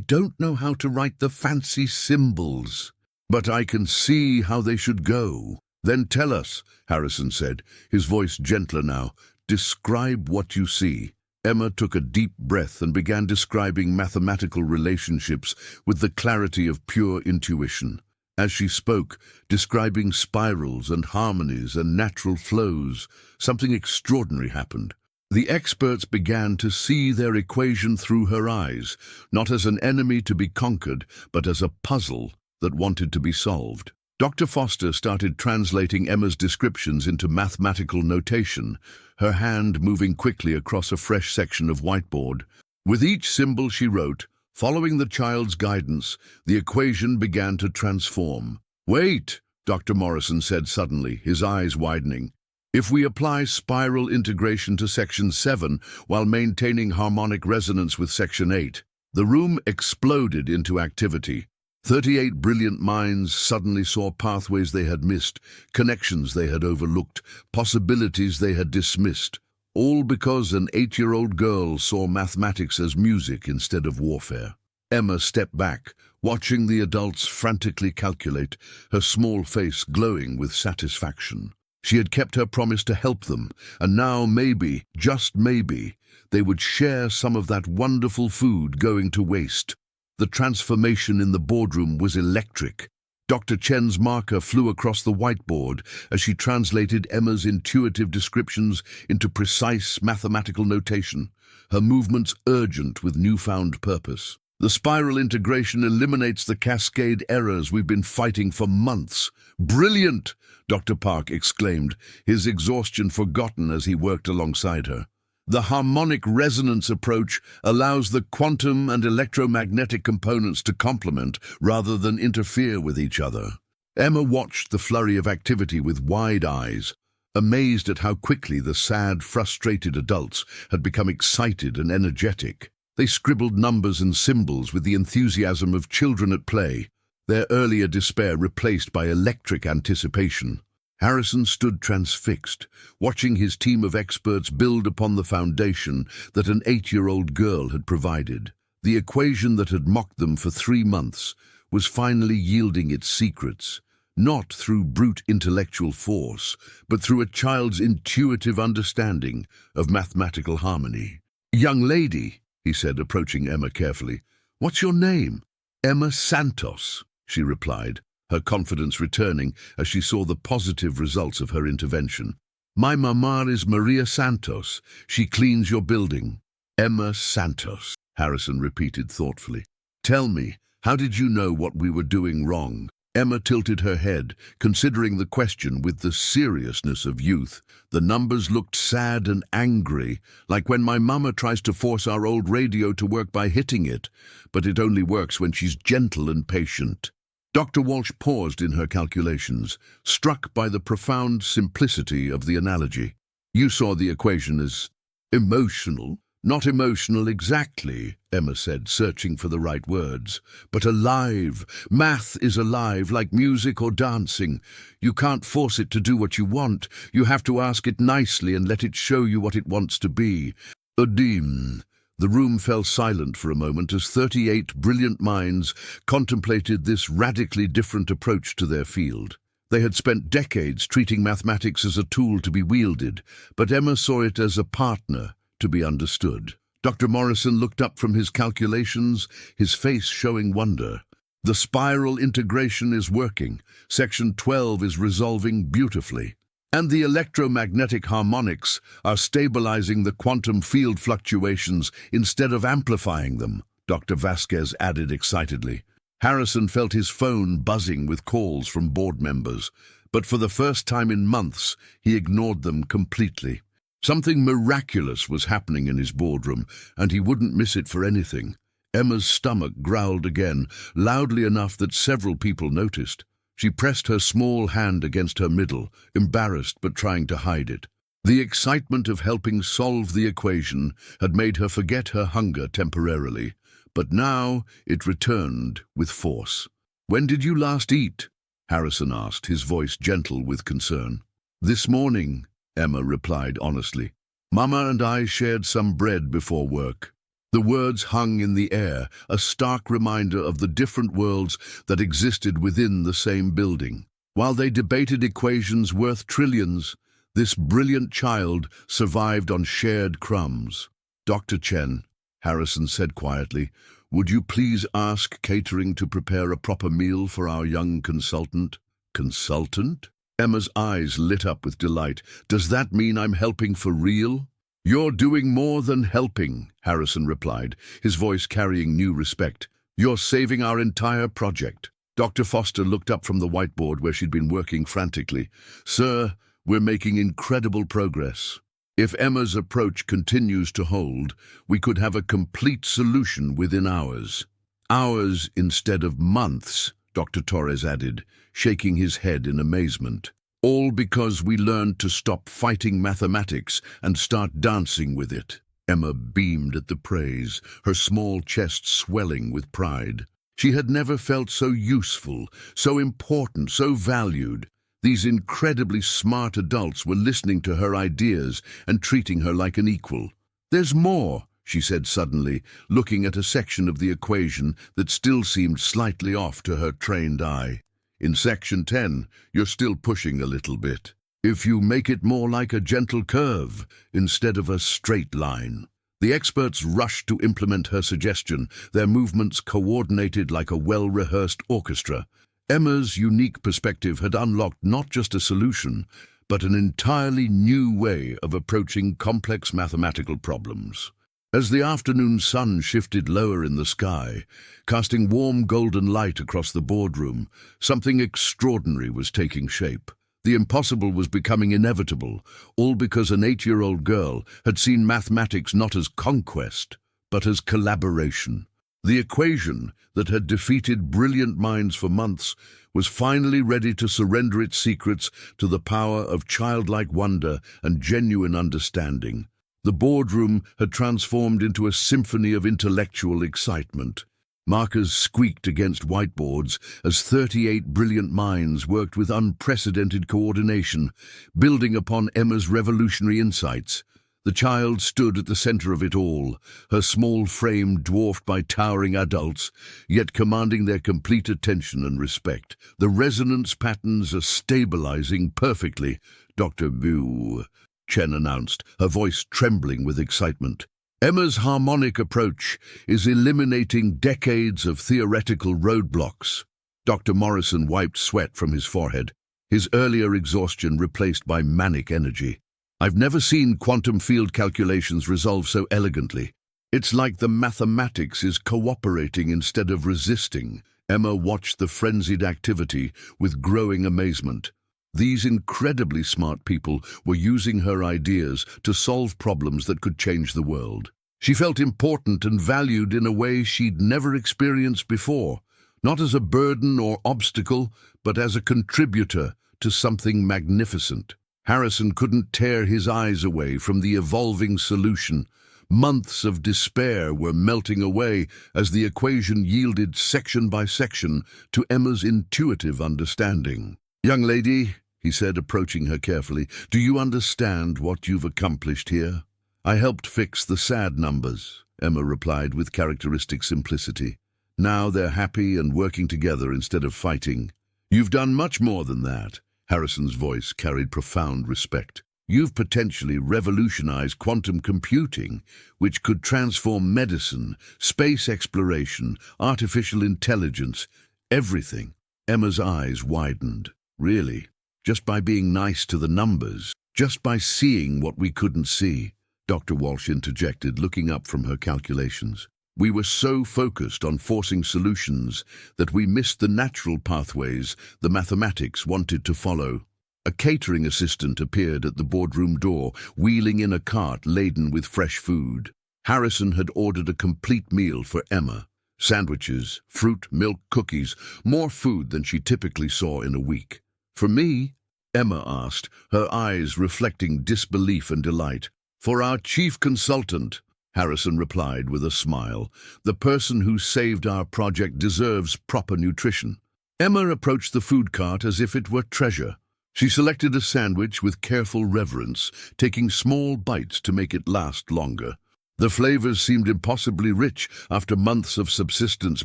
don't know how to write the fancy symbols, but I can see how they should go. Then tell us, Harrison said, his voice gentler now. Describe what you see. Emma took a deep breath and began describing mathematical relationships with the clarity of pure intuition. As she spoke, describing spirals and harmonies and natural flows, something extraordinary happened. The experts began to see their equation through her eyes, not as an enemy to be conquered, but as a puzzle that wanted to be solved. Dr. Foster started translating Emma's descriptions into mathematical notation, her hand moving quickly across a fresh section of whiteboard. With each symbol she wrote, following the child's guidance, the equation began to transform. Wait, Dr. Morrison said suddenly, his eyes widening. If we apply spiral integration to section 7 while maintaining harmonic resonance with section 8, the room exploded into activity. 38 brilliant minds suddenly saw pathways they had missed, connections they had overlooked, possibilities they had dismissed. All because an 8-year-old girl saw mathematics as music instead of warfare. Emma stepped back, watching the adults frantically calculate, her small face glowing with satisfaction. She had kept her promise to help them, and now maybe, just maybe, they would share some of that wonderful food going to waste. The transformation in the boardroom was electric. Dr. Chen's marker flew across the whiteboard as she translated Emma's intuitive descriptions into precise mathematical notation, her movements urgent with newfound purpose. The spiral integration eliminates the cascade errors we've been fighting for months. Brilliant! Dr. Park exclaimed, his exhaustion forgotten as he worked alongside her. The harmonic resonance approach allows the quantum and electromagnetic components to complement rather than interfere with each other. Emma watched the flurry of activity with wide eyes, amazed at how quickly the sad, frustrated adults had become excited and energetic. They scribbled numbers and symbols with the enthusiasm of children at play, their earlier despair replaced by electric anticipation. Harrison stood transfixed, watching his team of experts build upon the foundation that an 8-year-old girl had provided. The equation that had mocked them for 3 months was finally yielding its secrets, not through brute intellectual force, but through a child's intuitive understanding of mathematical harmony. "Young lady," he said, approaching Emma carefully, "what's your name?" "Emma Santos," she replied, her confidence returning as she saw the positive results of her intervention. "My mama is Maria Santos. She cleans your building." "Emma Santos," Harrison repeated thoughtfully. "Tell me, how did you know what we were doing wrong?" Emma tilted her head, considering the question with the seriousness of youth. The numbers looked sad and angry, like when my mama tries to force our old radio to work by hitting it, but it only works when she's gentle and patient. Dr. Walsh paused in her calculations, struck by the profound simplicity of the analogy. "You saw the equation as emotional." "Not emotional exactly," Emma said, searching for the right words, "but alive. Math is alive, like music or dancing. You can't force it to do what you want. You have to ask it nicely and let it show you what it wants to be." Odim. The room fell silent for a moment as 38 brilliant minds contemplated this radically different approach to their field. They had spent decades treating mathematics as a tool to be wielded, but Emma saw it as a partner to be understood. Dr. Morrison looked up from his calculations, his face showing wonder. "The spiral integration is working. Section 12 is resolving beautifully. And the electromagnetic harmonics are stabilizing the quantum field fluctuations instead of amplifying them," Dr. Vasquez added excitedly. Harrison felt his phone buzzing with calls from board members, but for the first time in months, he ignored them completely. Something miraculous was happening in his boardroom, and he wouldn't miss it for anything. Emma's stomach growled again, loudly enough that several people noticed. She pressed her small hand against her middle, embarrassed but trying to hide it. The excitement of helping solve the equation had made her forget her hunger temporarily, but now it returned with force. "When did you last eat?" Harrison asked, his voice gentle with concern. "This morning," Emma replied honestly. "Mama and I shared some bread before work." The words hung in the air, a stark reminder of the different worlds that existed within the same building. While they debated equations worth trillions, this brilliant child survived on shared crumbs. "Dr. Chen," Harrison said quietly, "would you please ask catering to prepare a proper meal for our young consultant?" "Consultant?" Emma's eyes lit up with delight. "Does that mean I'm helping for real?" "You're doing more than helping," Harrison replied, his voice carrying new respect. "You're saving our entire project." Dr. Foster looked up from the whiteboard where she'd been working frantically. "Sir, we're making incredible progress. If Emma's approach continues to hold, we could have a complete solution within hours." "Hours instead of months," Dr. Torres added, shaking his head in amazement. "All because we learned to stop fighting mathematics and start dancing with it." Emma beamed at the praise, her small chest swelling with pride. She had never felt so useful, so important, so valued. These incredibly smart adults were listening to her ideas and treating her like an equal. "There's more," she said suddenly, looking at a section of the equation that still seemed slightly off to her trained eye. "In section 10, you're still pushing a little bit. If you make it more like a gentle curve instead of a straight line." The experts rushed to implement her suggestion, their movements coordinated like a well-rehearsed orchestra. Emma's unique perspective had unlocked not just a solution, but an entirely new way of approaching complex mathematical problems. As the afternoon sun shifted lower in the sky, casting warm golden light across the boardroom, something extraordinary was taking shape. The impossible was becoming inevitable, all because an 8-year-old girl had seen mathematics not as conquest, but as collaboration. The equation that had defeated brilliant minds for months was finally ready to surrender its secrets to the power of childlike wonder and genuine understanding. The boardroom had transformed into a symphony of intellectual excitement. Markers squeaked against whiteboards as 38 brilliant minds worked with unprecedented coordination, building upon Emma's revolutionary insights. The child stood at the center of it all, her small frame dwarfed by towering adults, yet commanding their complete attention and respect. The resonance patterns are stabilizing perfectly, Dr. Wu, Chen announced, her voice trembling with excitement. Emma's harmonic approach is eliminating decades of theoretical roadblocks. Dr. Morrison wiped sweat from his forehead, his earlier exhaustion replaced by manic energy. I've never seen quantum field calculations resolve so elegantly. It's like the mathematics is cooperating instead of resisting. Emma watched the frenzied activity with growing amazement. These incredibly smart people were using her ideas to solve problems that could change the world. She felt important and valued in a way she'd never experienced before, not as a burden or obstacle, but as a contributor to something magnificent. Harrison couldn't tear his eyes away from the evolving solution. Months of despair were melting away as the equation yielded section by section to Emma's intuitive understanding. "Young lady," he said, approaching her carefully, "do you understand what you've accomplished here?" "I helped fix the sad numbers," Emma replied with characteristic simplicity. "Now they're happy and working together instead of fighting." "You've done much more than that." Harrison's voice carried profound respect. "You've potentially revolutionized quantum computing, which could transform medicine, space exploration, artificial intelligence, everything." Emma's eyes widened. "Really? Just by being nice to the numbers? Just by seeing what we couldn't see?" Dr. Walsh interjected, looking up from her calculations. "We were so focused on forcing solutions that we missed the natural pathways the mathematics wanted to follow." A catering assistant appeared at the boardroom door, wheeling in a cart laden with fresh food. Harrison had ordered a complete meal for Emma. Sandwiches, fruit, milk, cookies, more food than she typically saw in a week. "For me?" Emma asked, her eyes reflecting disbelief and delight. "For our chief consultant," Harrison replied with a smile. "The person who saved our project deserves proper nutrition." Emma approached the food cart as if it were treasure. She selected a sandwich with careful reverence, taking small bites to make it last longer. The flavors seemed impossibly rich after months of subsistence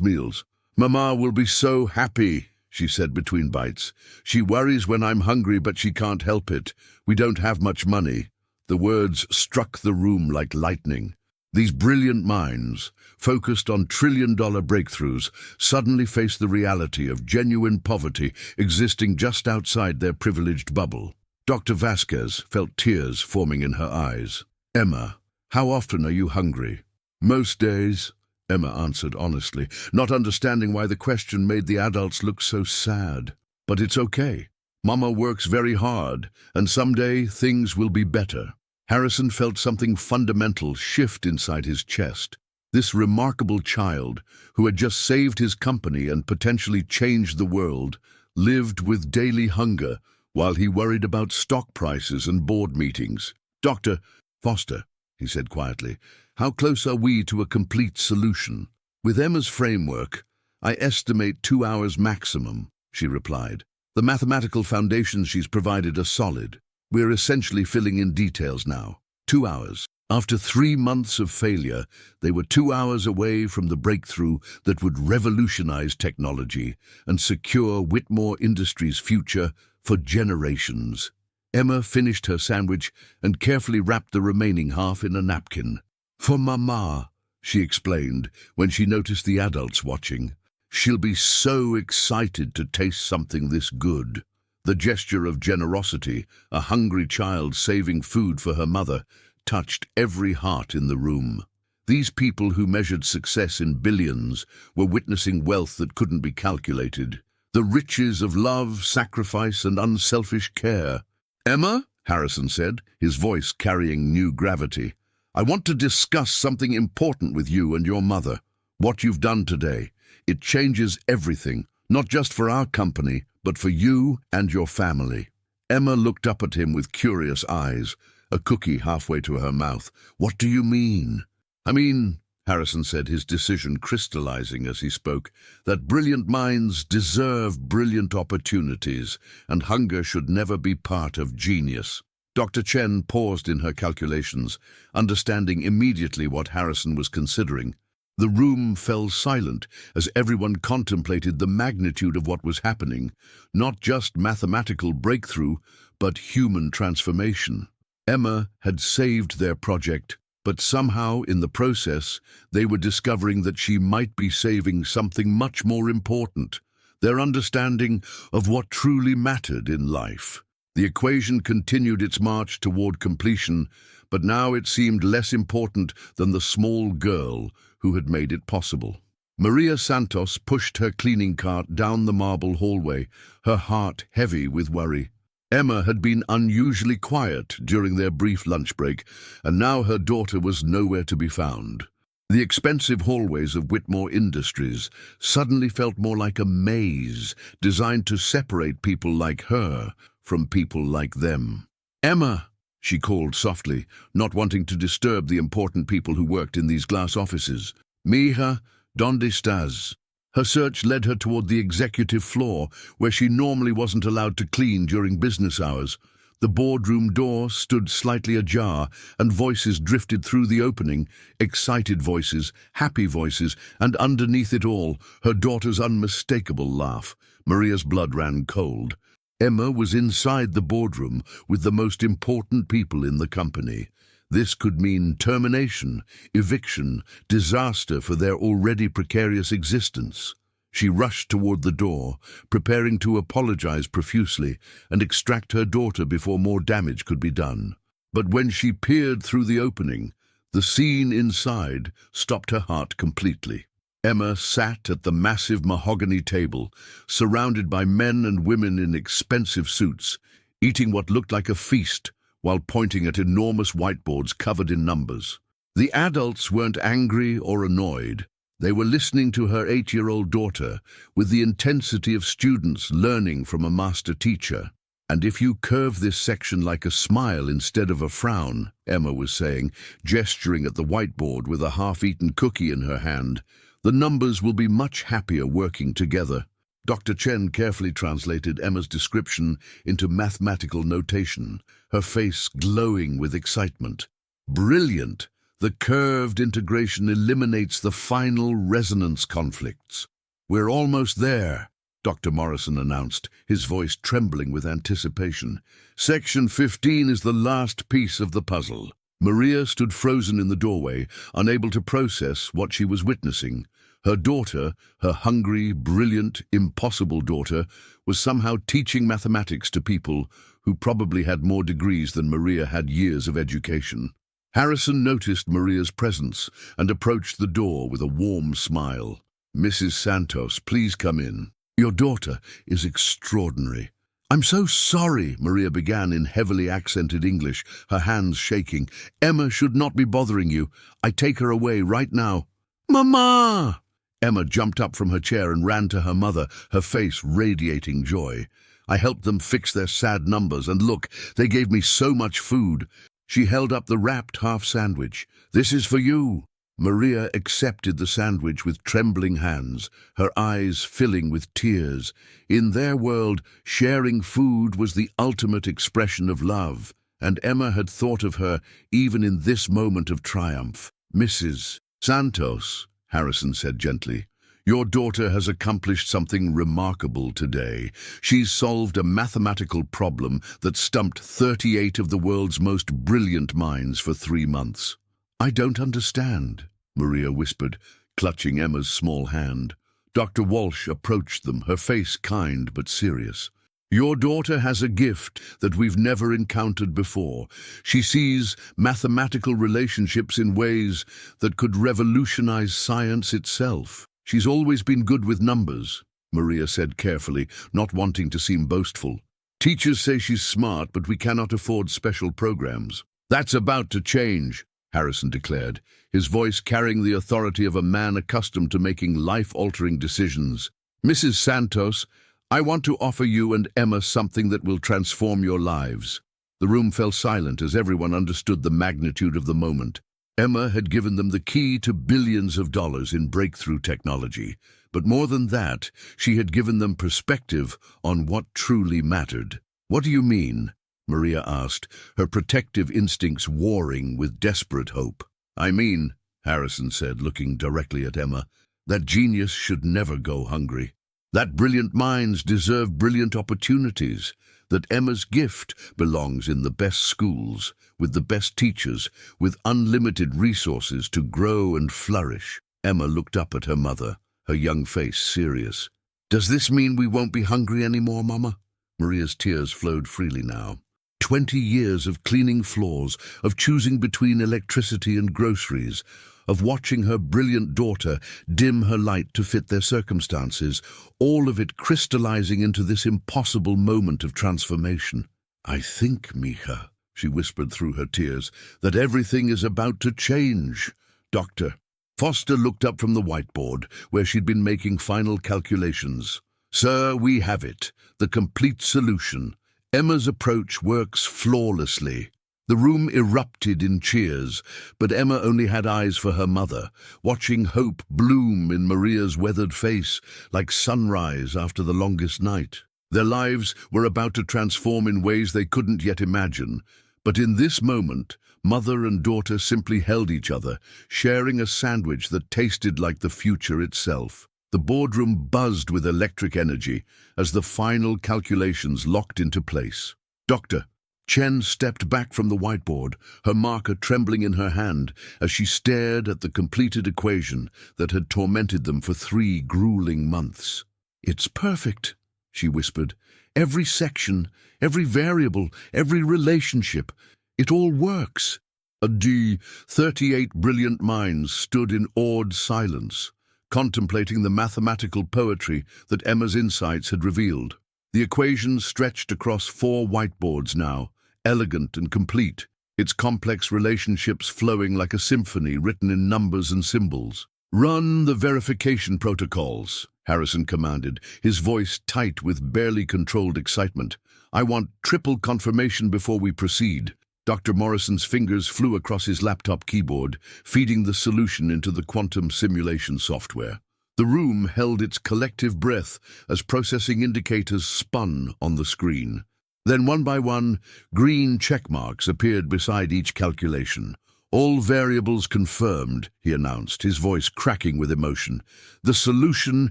meals. "Mama will be so happy," she said between bites. "She worries when I'm hungry, but she can't help it. We don't have much money." The words struck the room like lightning. These brilliant minds, focused on trillion-dollar breakthroughs, suddenly faced the reality of genuine poverty existing just outside their privileged bubble. Dr. Vasquez felt tears forming in her eyes. "Emma, how often are you hungry?" "Most days," Emma answered honestly, not understanding why the question made the adults look so sad. "But it's okay. Mama works very hard, and someday things will be better." Harrison felt something fundamental shift inside his chest. This remarkable child, who had just saved his company and potentially changed the world, lived with daily hunger while he worried about stock prices and board meetings. "Dr. Foster," he said quietly, "how close are we to a complete solution?" "With Emma's framework, I estimate 2 hours maximum," she replied. "The mathematical foundations she's provided are solid. We're essentially filling in details now." 2 hours. After 3 months of failure, they were 2 hours away from the breakthrough that would revolutionize technology and secure Whitmore Industries' future for generations. Emma finished her sandwich and carefully wrapped the remaining half in a napkin. "For Mama," she explained when she noticed the adults watching. "She'll be so excited to taste something this good." The gesture of generosity, a hungry child saving food for her mother, touched every heart in the room. These people who measured success in billions were witnessing wealth that couldn't be calculated. The riches of love, sacrifice, and unselfish care. "Emma," Harrison said, his voice carrying new gravity, "I want to discuss something important with you and your mother. What you've done today. It changes everything, not just for our company, but for you and your family." Emma looked up at him with curious eyes, a cookie halfway to her mouth. "What do you mean?" "I mean, Harrison said, his decision crystallizing as he spoke, that brilliant minds deserve brilliant opportunities, and hunger should never be part of genius. Dr. Chen paused in her calculations, understanding immediately what Harrison was considering. The room fell silent as everyone contemplated the magnitude of what was happening, not just mathematical breakthrough, but human transformation. Emma had saved their project, but somehow in the process they were discovering that she might be saving something much more important, their understanding of what truly mattered in life. The equation continued its march toward completion, but now it seemed less important than the small girl who had made it possible. Maria Santos pushed her cleaning cart down the marble hallway, her heart heavy with worry. Emma had been unusually quiet during their brief lunch break, and now her daughter was nowhere to be found. The expensive hallways of Whitmore Industries suddenly felt more like a maze designed to separate people like her from people like them. "Emma," she called softly, not wanting to disturb the important people who worked in these glass offices. "Mija, ¿dónde estás?" Her search led her toward the executive floor, where she normally wasn't allowed to clean during business hours. The boardroom door stood slightly ajar, and voices drifted through the opening, excited voices, happy voices, and underneath it all, her daughter's unmistakable laugh. Maria's blood ran cold. Emma was inside the boardroom with the most important people in the company. This could mean termination, eviction, disaster for their already precarious existence. She rushed toward the door, preparing to apologize profusely and extract her daughter before more damage could be done. But when she peered through the opening, the scene inside stopped her heart completely. Emma sat at the massive mahogany table, surrounded by men and women in expensive suits, eating what looked like a feast, while pointing at enormous whiteboards covered in numbers. The adults weren't angry or annoyed. They were listening to her 8-year-old daughter with the intensity of students learning from a master teacher. "And if you curve this section like a smile instead of a frown," Emma was saying, gesturing at the whiteboard with a half-eaten cookie in her hand, "the numbers will be much happier working together." Dr. Chen carefully translated Emma's description into mathematical notation, her face glowing with excitement. "Brilliant! The curved integration eliminates the final resonance conflicts." "We're almost there," Dr. Morrison announced, his voice trembling with anticipation. "Section 15 is the last piece of the puzzle." Maria stood frozen in the doorway, unable to process what she was witnessing. Her daughter, her hungry, brilliant, impossible daughter, was somehow teaching mathematics to people who probably had more degrees than Maria had years of education. Harrison noticed Maria's presence and approached the door with a warm smile. "Mrs. Santos, please come in. Your daughter is extraordinary." "I'm so sorry," Maria began in heavily accented English, her hands shaking. "Emma should not be bothering you. I take her away right now." "Mama!" Emma jumped up from her chair and ran to her mother, her face radiating joy. "I helped them fix their sad numbers, and look, they gave me so much food." She held up the wrapped half-sandwich. "This is for you." Maria accepted the sandwich with trembling hands, her eyes filling with tears. In their world, sharing food was the ultimate expression of love, and Emma had thought of her even in this moment of triumph. "Mrs. Santos," Harrison said gently, "your daughter has accomplished something remarkable today. She's solved a mathematical problem that stumped 38 of the world's most brilliant minds for 3 months." "I don't understand," Maria whispered, clutching Emma's small hand. Dr. Walsh approached them, her face kind but serious. "Your daughter has a gift that we've never encountered before. She sees mathematical relationships in ways that could revolutionize science itself. She's always been good with numbers," Maria said carefully, not wanting to seem boastful. "Teachers say she's smart, but we cannot afford special programs." "That's about to change," Harrison declared, his voice carrying the authority of a man accustomed to making life-altering decisions. "Mrs. Santos, I want to offer you and Emma something that will transform your lives." The room fell silent as everyone understood the magnitude of the moment. Emma had given them the key to billions of dollars in breakthrough technology, but more than that, she had given them perspective on what truly mattered. "What do you mean?" Maria asked, her protective instincts warring with desperate hope. "I mean," Harrison said, looking directly at Emma, "that genius should never go hungry. That brilliant minds deserve brilliant opportunities. That Emma's gift belongs in the best schools, with the best teachers, with unlimited resources to grow and flourish." Emma looked up at her mother, her young face serious. "Does this mean we won't be hungry anymore, Mama?" Maria's tears flowed freely now. 20 years of cleaning floors, of choosing between electricity and groceries, of watching her brilliant daughter dim her light to fit their circumstances, all of it crystallizing into this impossible moment of transformation. "I think, Mika," she whispered through her tears, "that everything is about to change. Doctor." Foster looked up from the whiteboard, where she'd been making final calculations. "Sir, we have it, the complete solution. Emma's approach works flawlessly." The room erupted in cheers, but Emma only had eyes for her mother, watching hope bloom in Maria's weathered face like sunrise after the longest night. Their lives were about to transform in ways they couldn't yet imagine, but in this moment, mother and daughter simply held each other, sharing a sandwich that tasted like the future itself. The boardroom buzzed with electric energy as the final calculations locked into place. "Doctor." Chen stepped back from the whiteboard, her marker trembling in her hand as she stared at the completed equation that had tormented them for 3 grueling months. "It's perfect," she whispered. "Every section, every variable, every relationship, it all works." 38 brilliant minds stood in awed silence, contemplating the mathematical poetry that Emma's insights had revealed. The equation stretched across 4 whiteboards now, elegant and complete, its complex relationships flowing like a symphony written in numbers and symbols. "Run the verification protocols," Harrison commanded, his voice tight with barely controlled excitement. "I want triple confirmation before we proceed." Dr. Morrison's fingers flew across his laptop keyboard, feeding the solution into the quantum simulation software. The room held its collective breath as processing indicators spun on the screen. Then one by one, green check marks appeared beside each calculation. "All variables confirmed," he announced, his voice cracking with emotion. "The solution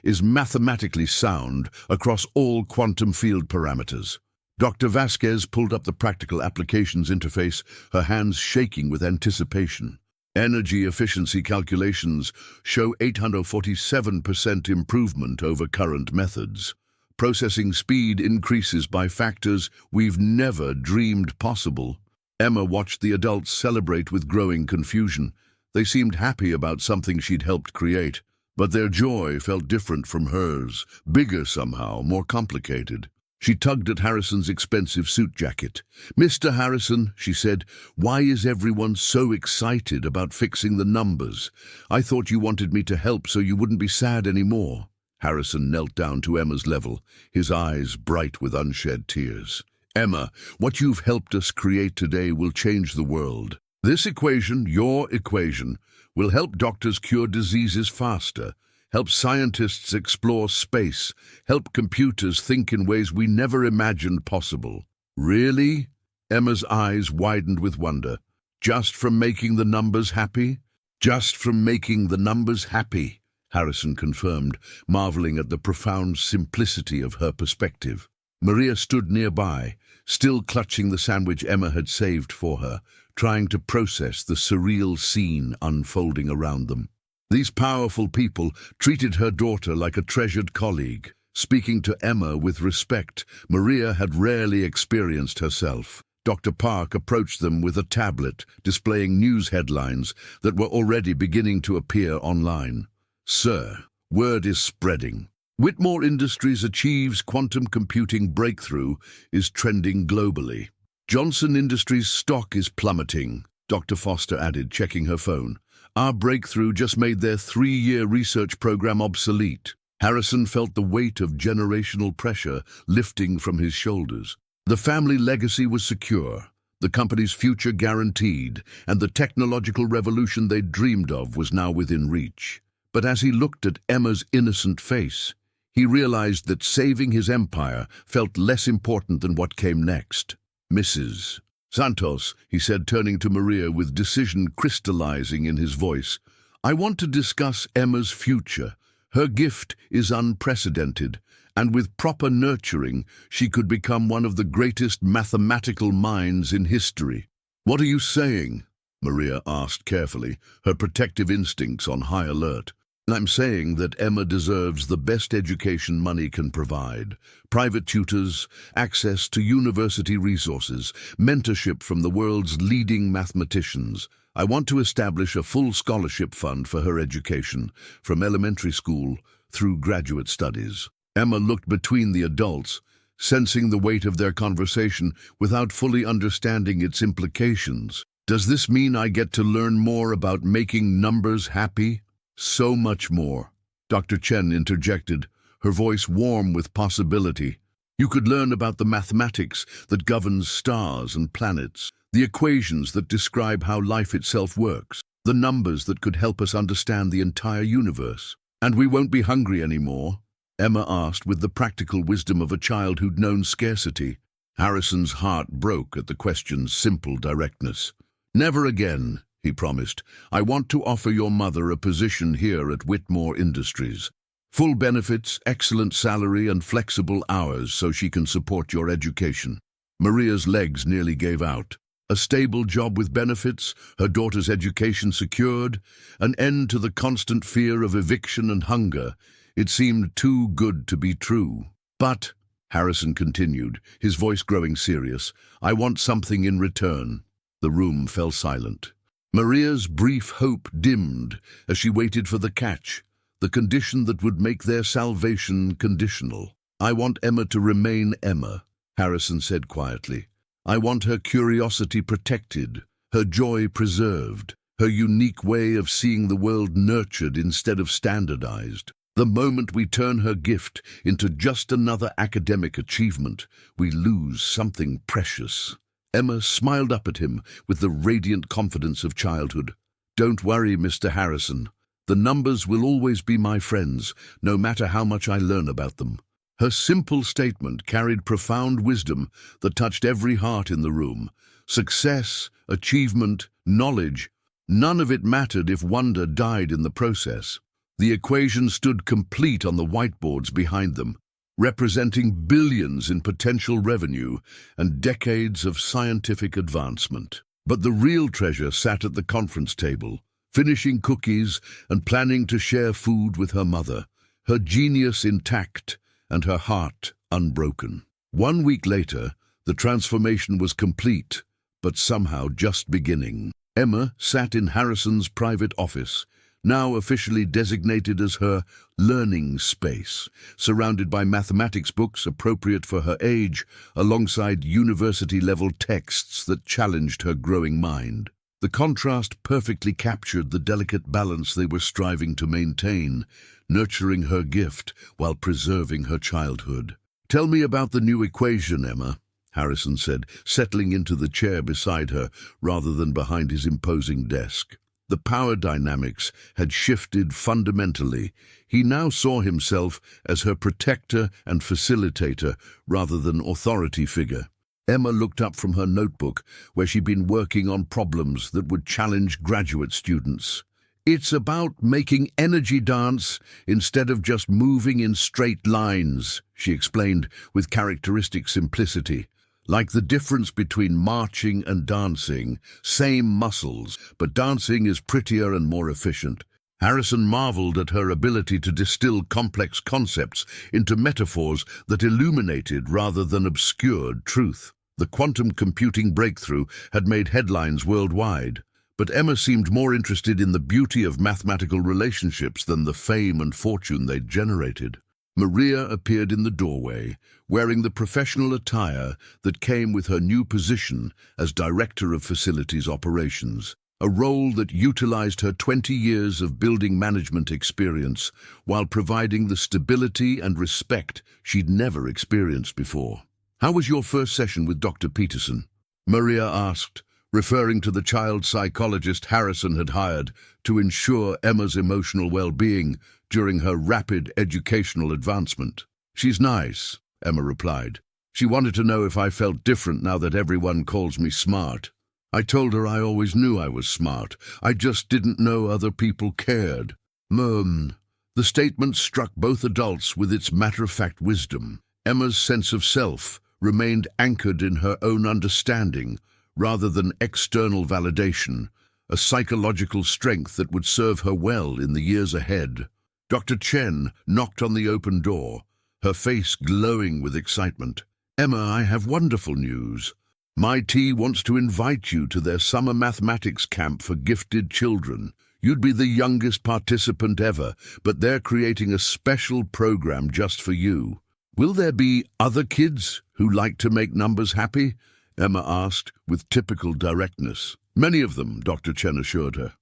is mathematically sound across all quantum field parameters." Dr. Vasquez pulled up the practical applications interface, her hands shaking with anticipation. Energy efficiency calculations show 847% improvement over current methods. Processing speed increases by factors we've never dreamed possible. Emma watched the adults celebrate with growing confusion. They seemed happy about something she'd helped create, but their joy felt different from hers, bigger somehow, more complicated. She tugged at Harrison's expensive suit jacket. "Mr. Harrison," she said, "why is everyone so excited about fixing the numbers? I thought you wanted me to help so you wouldn't be sad anymore." Harrison knelt down to Emma's level, his eyes bright with unshed tears. "Emma, what you've helped us create today will change the world. This equation, your equation, will help doctors cure diseases faster, help scientists explore space, help computers think in ways we never imagined possible." "Really?" Emma's eyes widened with wonder. "Just from making the numbers happy?" "Just from making the numbers happy," Harrison confirmed, marveling at the profound simplicity of her perspective. Maria stood nearby, still clutching the sandwich Emma had saved for her, trying to process the surreal scene unfolding around them. These powerful people treated her daughter like a treasured colleague, speaking to Emma with respect Maria had rarely experienced herself. Dr. Park approached them with a tablet displaying news headlines that were already beginning to appear online. "Sir, word is spreading. Whitmore Industries achieves quantum computing breakthrough is trending globally. Johnson Industries' stock is plummeting," Dr. Foster added, checking her phone. "Our breakthrough just made their 3-year research program obsolete." Harrison felt the weight of generational pressure lifting from his shoulders. The family legacy was secure, The company's future guaranteed, and the technological revolution they'd dreamed of was now within reach. But as he looked at Emma's innocent face, he realized that saving his empire felt less important than what came next. "Mrs. Santos," he said, turning to Maria with decision crystallizing in his voice, "I want to discuss Emma's future. Her gift is unprecedented, and with proper nurturing, she could become one of the greatest mathematical minds in history." "What are you saying?" Maria asked carefully, her protective instincts on high alert. "I'm saying that Emma deserves the best education money can provide. Private tutors, access to university resources, mentorship from the world's leading mathematicians. I want to establish a full scholarship fund for her education, from elementary school through graduate studies." Emma looked between the adults, sensing the weight of their conversation without fully understanding its implications. "Does this mean I get to learn more about making numbers happy?" "So much more," Dr. Chen interjected, her voice warm with possibility. "You could learn about the mathematics that governs stars and planets, the equations that describe how life itself works, the numbers that could help us understand the entire universe." "And we won't be hungry anymore?" Emma asked with the practical wisdom of a child who'd known scarcity. Harrison's heart broke at the question's simple directness. "Never again," he promised. "I want to offer your mother a position here at Whitmore Industries. Full benefits, excellent salary, and flexible hours so she can support your education." Maria's legs nearly gave out. A stable job with benefits, her daughter's education secured, an end to the constant fear of eviction and hunger. It seemed too good to be true. "But," Harrison continued, his voice growing serious, "I want something in return." The room fell silent. Maria's brief hope dimmed as she waited for the catch, the condition that would make their salvation conditional. "I want Emma to remain Emma," Harrison said quietly. "I want her curiosity protected, her joy preserved, her unique way of seeing the world nurtured instead of standardized. The moment we turn her gift into just another academic achievement, we lose something precious." Emma smiled up at him with the radiant confidence of childhood. "Don't worry, Mr. Harrison. The numbers will always be my friends, no matter how much I learn about them." Her simple statement carried profound wisdom that touched every heart in the room. Success, achievement, knowledge, none of it mattered if wonder died in the process. The equation stood complete on the whiteboards behind them, representing billions in potential revenue and decades of scientific advancement. But the real treasure sat at the conference table, finishing cookies and planning to share food with her mother, her genius intact and her heart unbroken. 1 week later, the transformation was complete, but somehow just beginning. Emma sat in Harrison's private office, now officially designated as her learning space, surrounded by mathematics books appropriate for her age, alongside university-level texts that challenged her growing mind. The contrast perfectly captured the delicate balance they were striving to maintain, nurturing her gift while preserving her childhood. "Tell me about the new equation, Emma," Harrison said, settling into the chair beside her rather than behind his imposing desk. The power dynamics had shifted fundamentally. He now saw himself as her protector and facilitator rather than authority figure. Emma looked up from her notebook, where she'd been working on problems that would challenge graduate students. "It's about making energy dance instead of just moving in straight lines," she explained with characteristic simplicity. "Like the difference between marching and dancing, same muscles, but dancing is prettier and more efficient." Harrison marveled at her ability to distill complex concepts into metaphors that illuminated rather than obscured truth. The quantum computing breakthrough had made headlines worldwide, but Emma seemed more interested in the beauty of mathematical relationships than the fame and fortune they'd generated. Maria appeared in the doorway, wearing the professional attire that came with her new position as Director of Facilities Operations, a role that utilized her 20 years of building management experience while providing the stability and respect she'd never experienced before. "How was your first session with Dr. Peterson?" Maria asked, referring to the child psychologist Harrison had hired to ensure Emma's emotional well-being during her rapid educational advancement. "She's nice," Emma replied. "She wanted to know if I felt different now that everyone calls me smart. I told her I always knew I was smart. I just didn't know other people cared." The statement struck both adults with its matter-of-fact wisdom. Emma's sense of self remained anchored in her own understanding rather than external validation, a psychological strength that would serve her well in the years ahead. Dr. Chen knocked on the open door, her face glowing with excitement. "Emma, I have wonderful news. My tea wants to invite you to their summer mathematics camp for gifted children. You'd be the youngest participant ever, but they're creating a special program just for you." "Will there be other kids who like to make numbers happy?" Emma asked with typical directness. "Many of them," Dr. Chen assured her.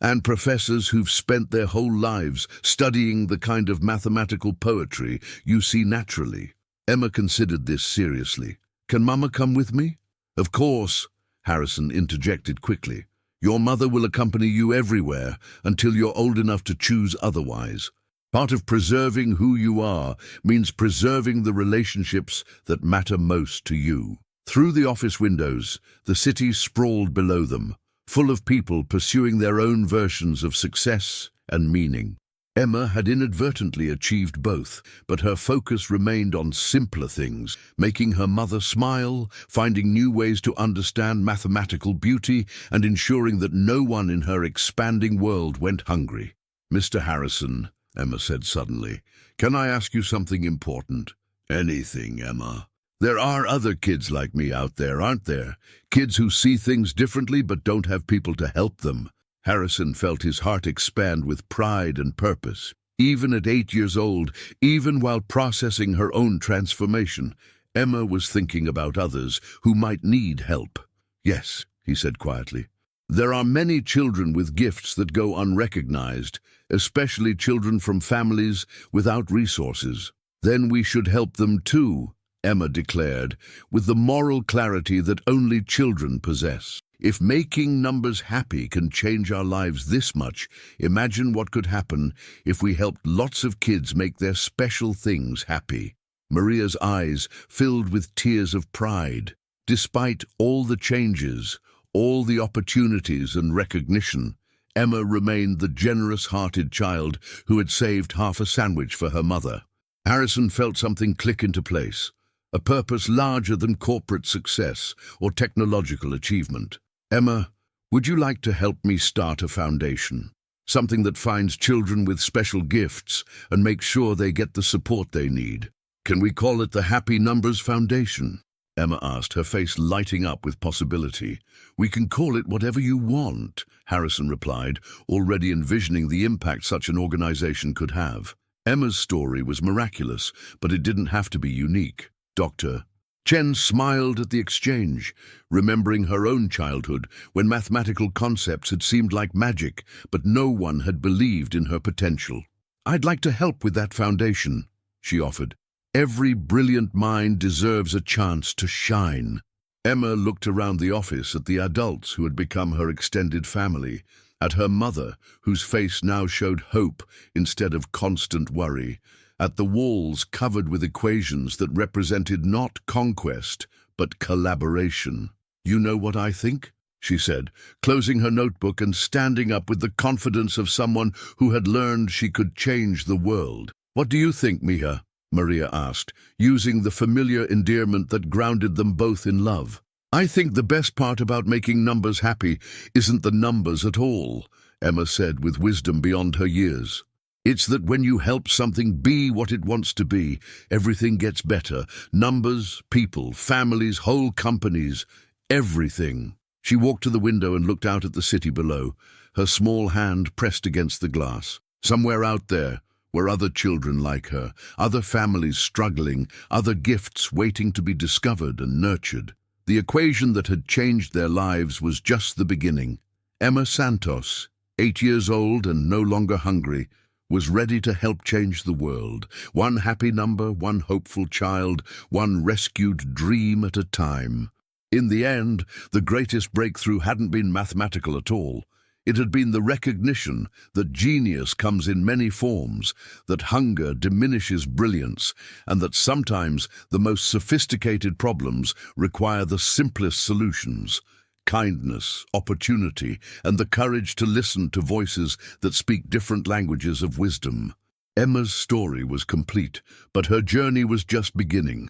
"And professors who've spent their whole lives studying the kind of mathematical poetry you see naturally." Emma considered this seriously. "Can Mama come with me?" "Of course," Harrison interjected quickly. "Your mother will accompany you everywhere until you're old enough to choose otherwise. Part of preserving who you are means preserving the relationships that matter most to you." Through the office windows, the city sprawled below them, full of people pursuing their own versions of success and meaning. Emma had inadvertently achieved both, but her focus remained on simpler things, making her mother smile, finding new ways to understand mathematical beauty, and ensuring that no one in her expanding world went hungry. "Mr. Harrison," Emma said suddenly, "can I ask you something important?" "Anything, Emma." "There are other kids like me out there, aren't there? Kids who see things differently but don't have people to help them." Harrison felt his heart expand with pride and purpose. Even at 8 years old, even while processing her own transformation, Emma was thinking about others who might need help. "Yes," he said quietly. "There are many children with gifts that go unrecognized, especially children from families without resources. Then we should help them too," Emma declared, with the moral clarity that only children possess. "If making numbers happy can change our lives this much, imagine what could happen if we helped lots of kids make their special things happy." Maria's eyes filled with tears of pride. Despite all the changes, all the opportunities and recognition, Emma remained the generous-hearted child who had saved half a sandwich for her mother. Harrison felt something click into place, a purpose larger than corporate success or technological achievement. "Emma, would you like to help me start a foundation? Something that finds children with special gifts and makes sure they get the support they need. Can we call it the Happy Numbers Foundation?" Emma asked, her face lighting up with possibility. "We can call it whatever you want," Harrison replied, already envisioning the impact such an organization could have. Emma's story was miraculous, but it didn't have to be unique. Dr. Chen smiled at the exchange, remembering her own childhood when mathematical concepts had seemed like magic, but no one had believed in her potential. "I'd like to help with that foundation," she offered. "Every brilliant mind deserves a chance to shine." Emma looked around the office at the adults who had become her extended family, at her mother, whose face now showed hope instead of constant worry, at the walls covered with equations that represented not conquest, but collaboration. "You know what I think?" she said, closing her notebook and standing up with the confidence of someone who had learned she could change the world. "What do you think, Mia?" Maria asked, using the familiar endearment that grounded them both in love. "I think the best part about making numbers happy isn't the numbers at all," Emma said with wisdom beyond her years. "It's that when you help something be what it wants to be, everything gets better. Numbers, people, families, whole companies, everything." She walked to the window and looked out at the city below, her small hand pressed against the glass. Somewhere out there were other children like her, other families struggling, other gifts waiting to be discovered and nurtured. The equation that had changed their lives was just the beginning. Emma Santos, 8 years old and no longer hungry, was ready to help change the world. One happy number, one hopeful child, one rescued dream at a time. In the end, the greatest breakthrough hadn't been mathematical at all. It had been the recognition that genius comes in many forms, that hunger diminishes brilliance, and that sometimes the most sophisticated problems require the simplest solutions: kindness, opportunity, and the courage to listen to voices that speak different languages of wisdom. Emma's story was complete, but her journey was just beginning.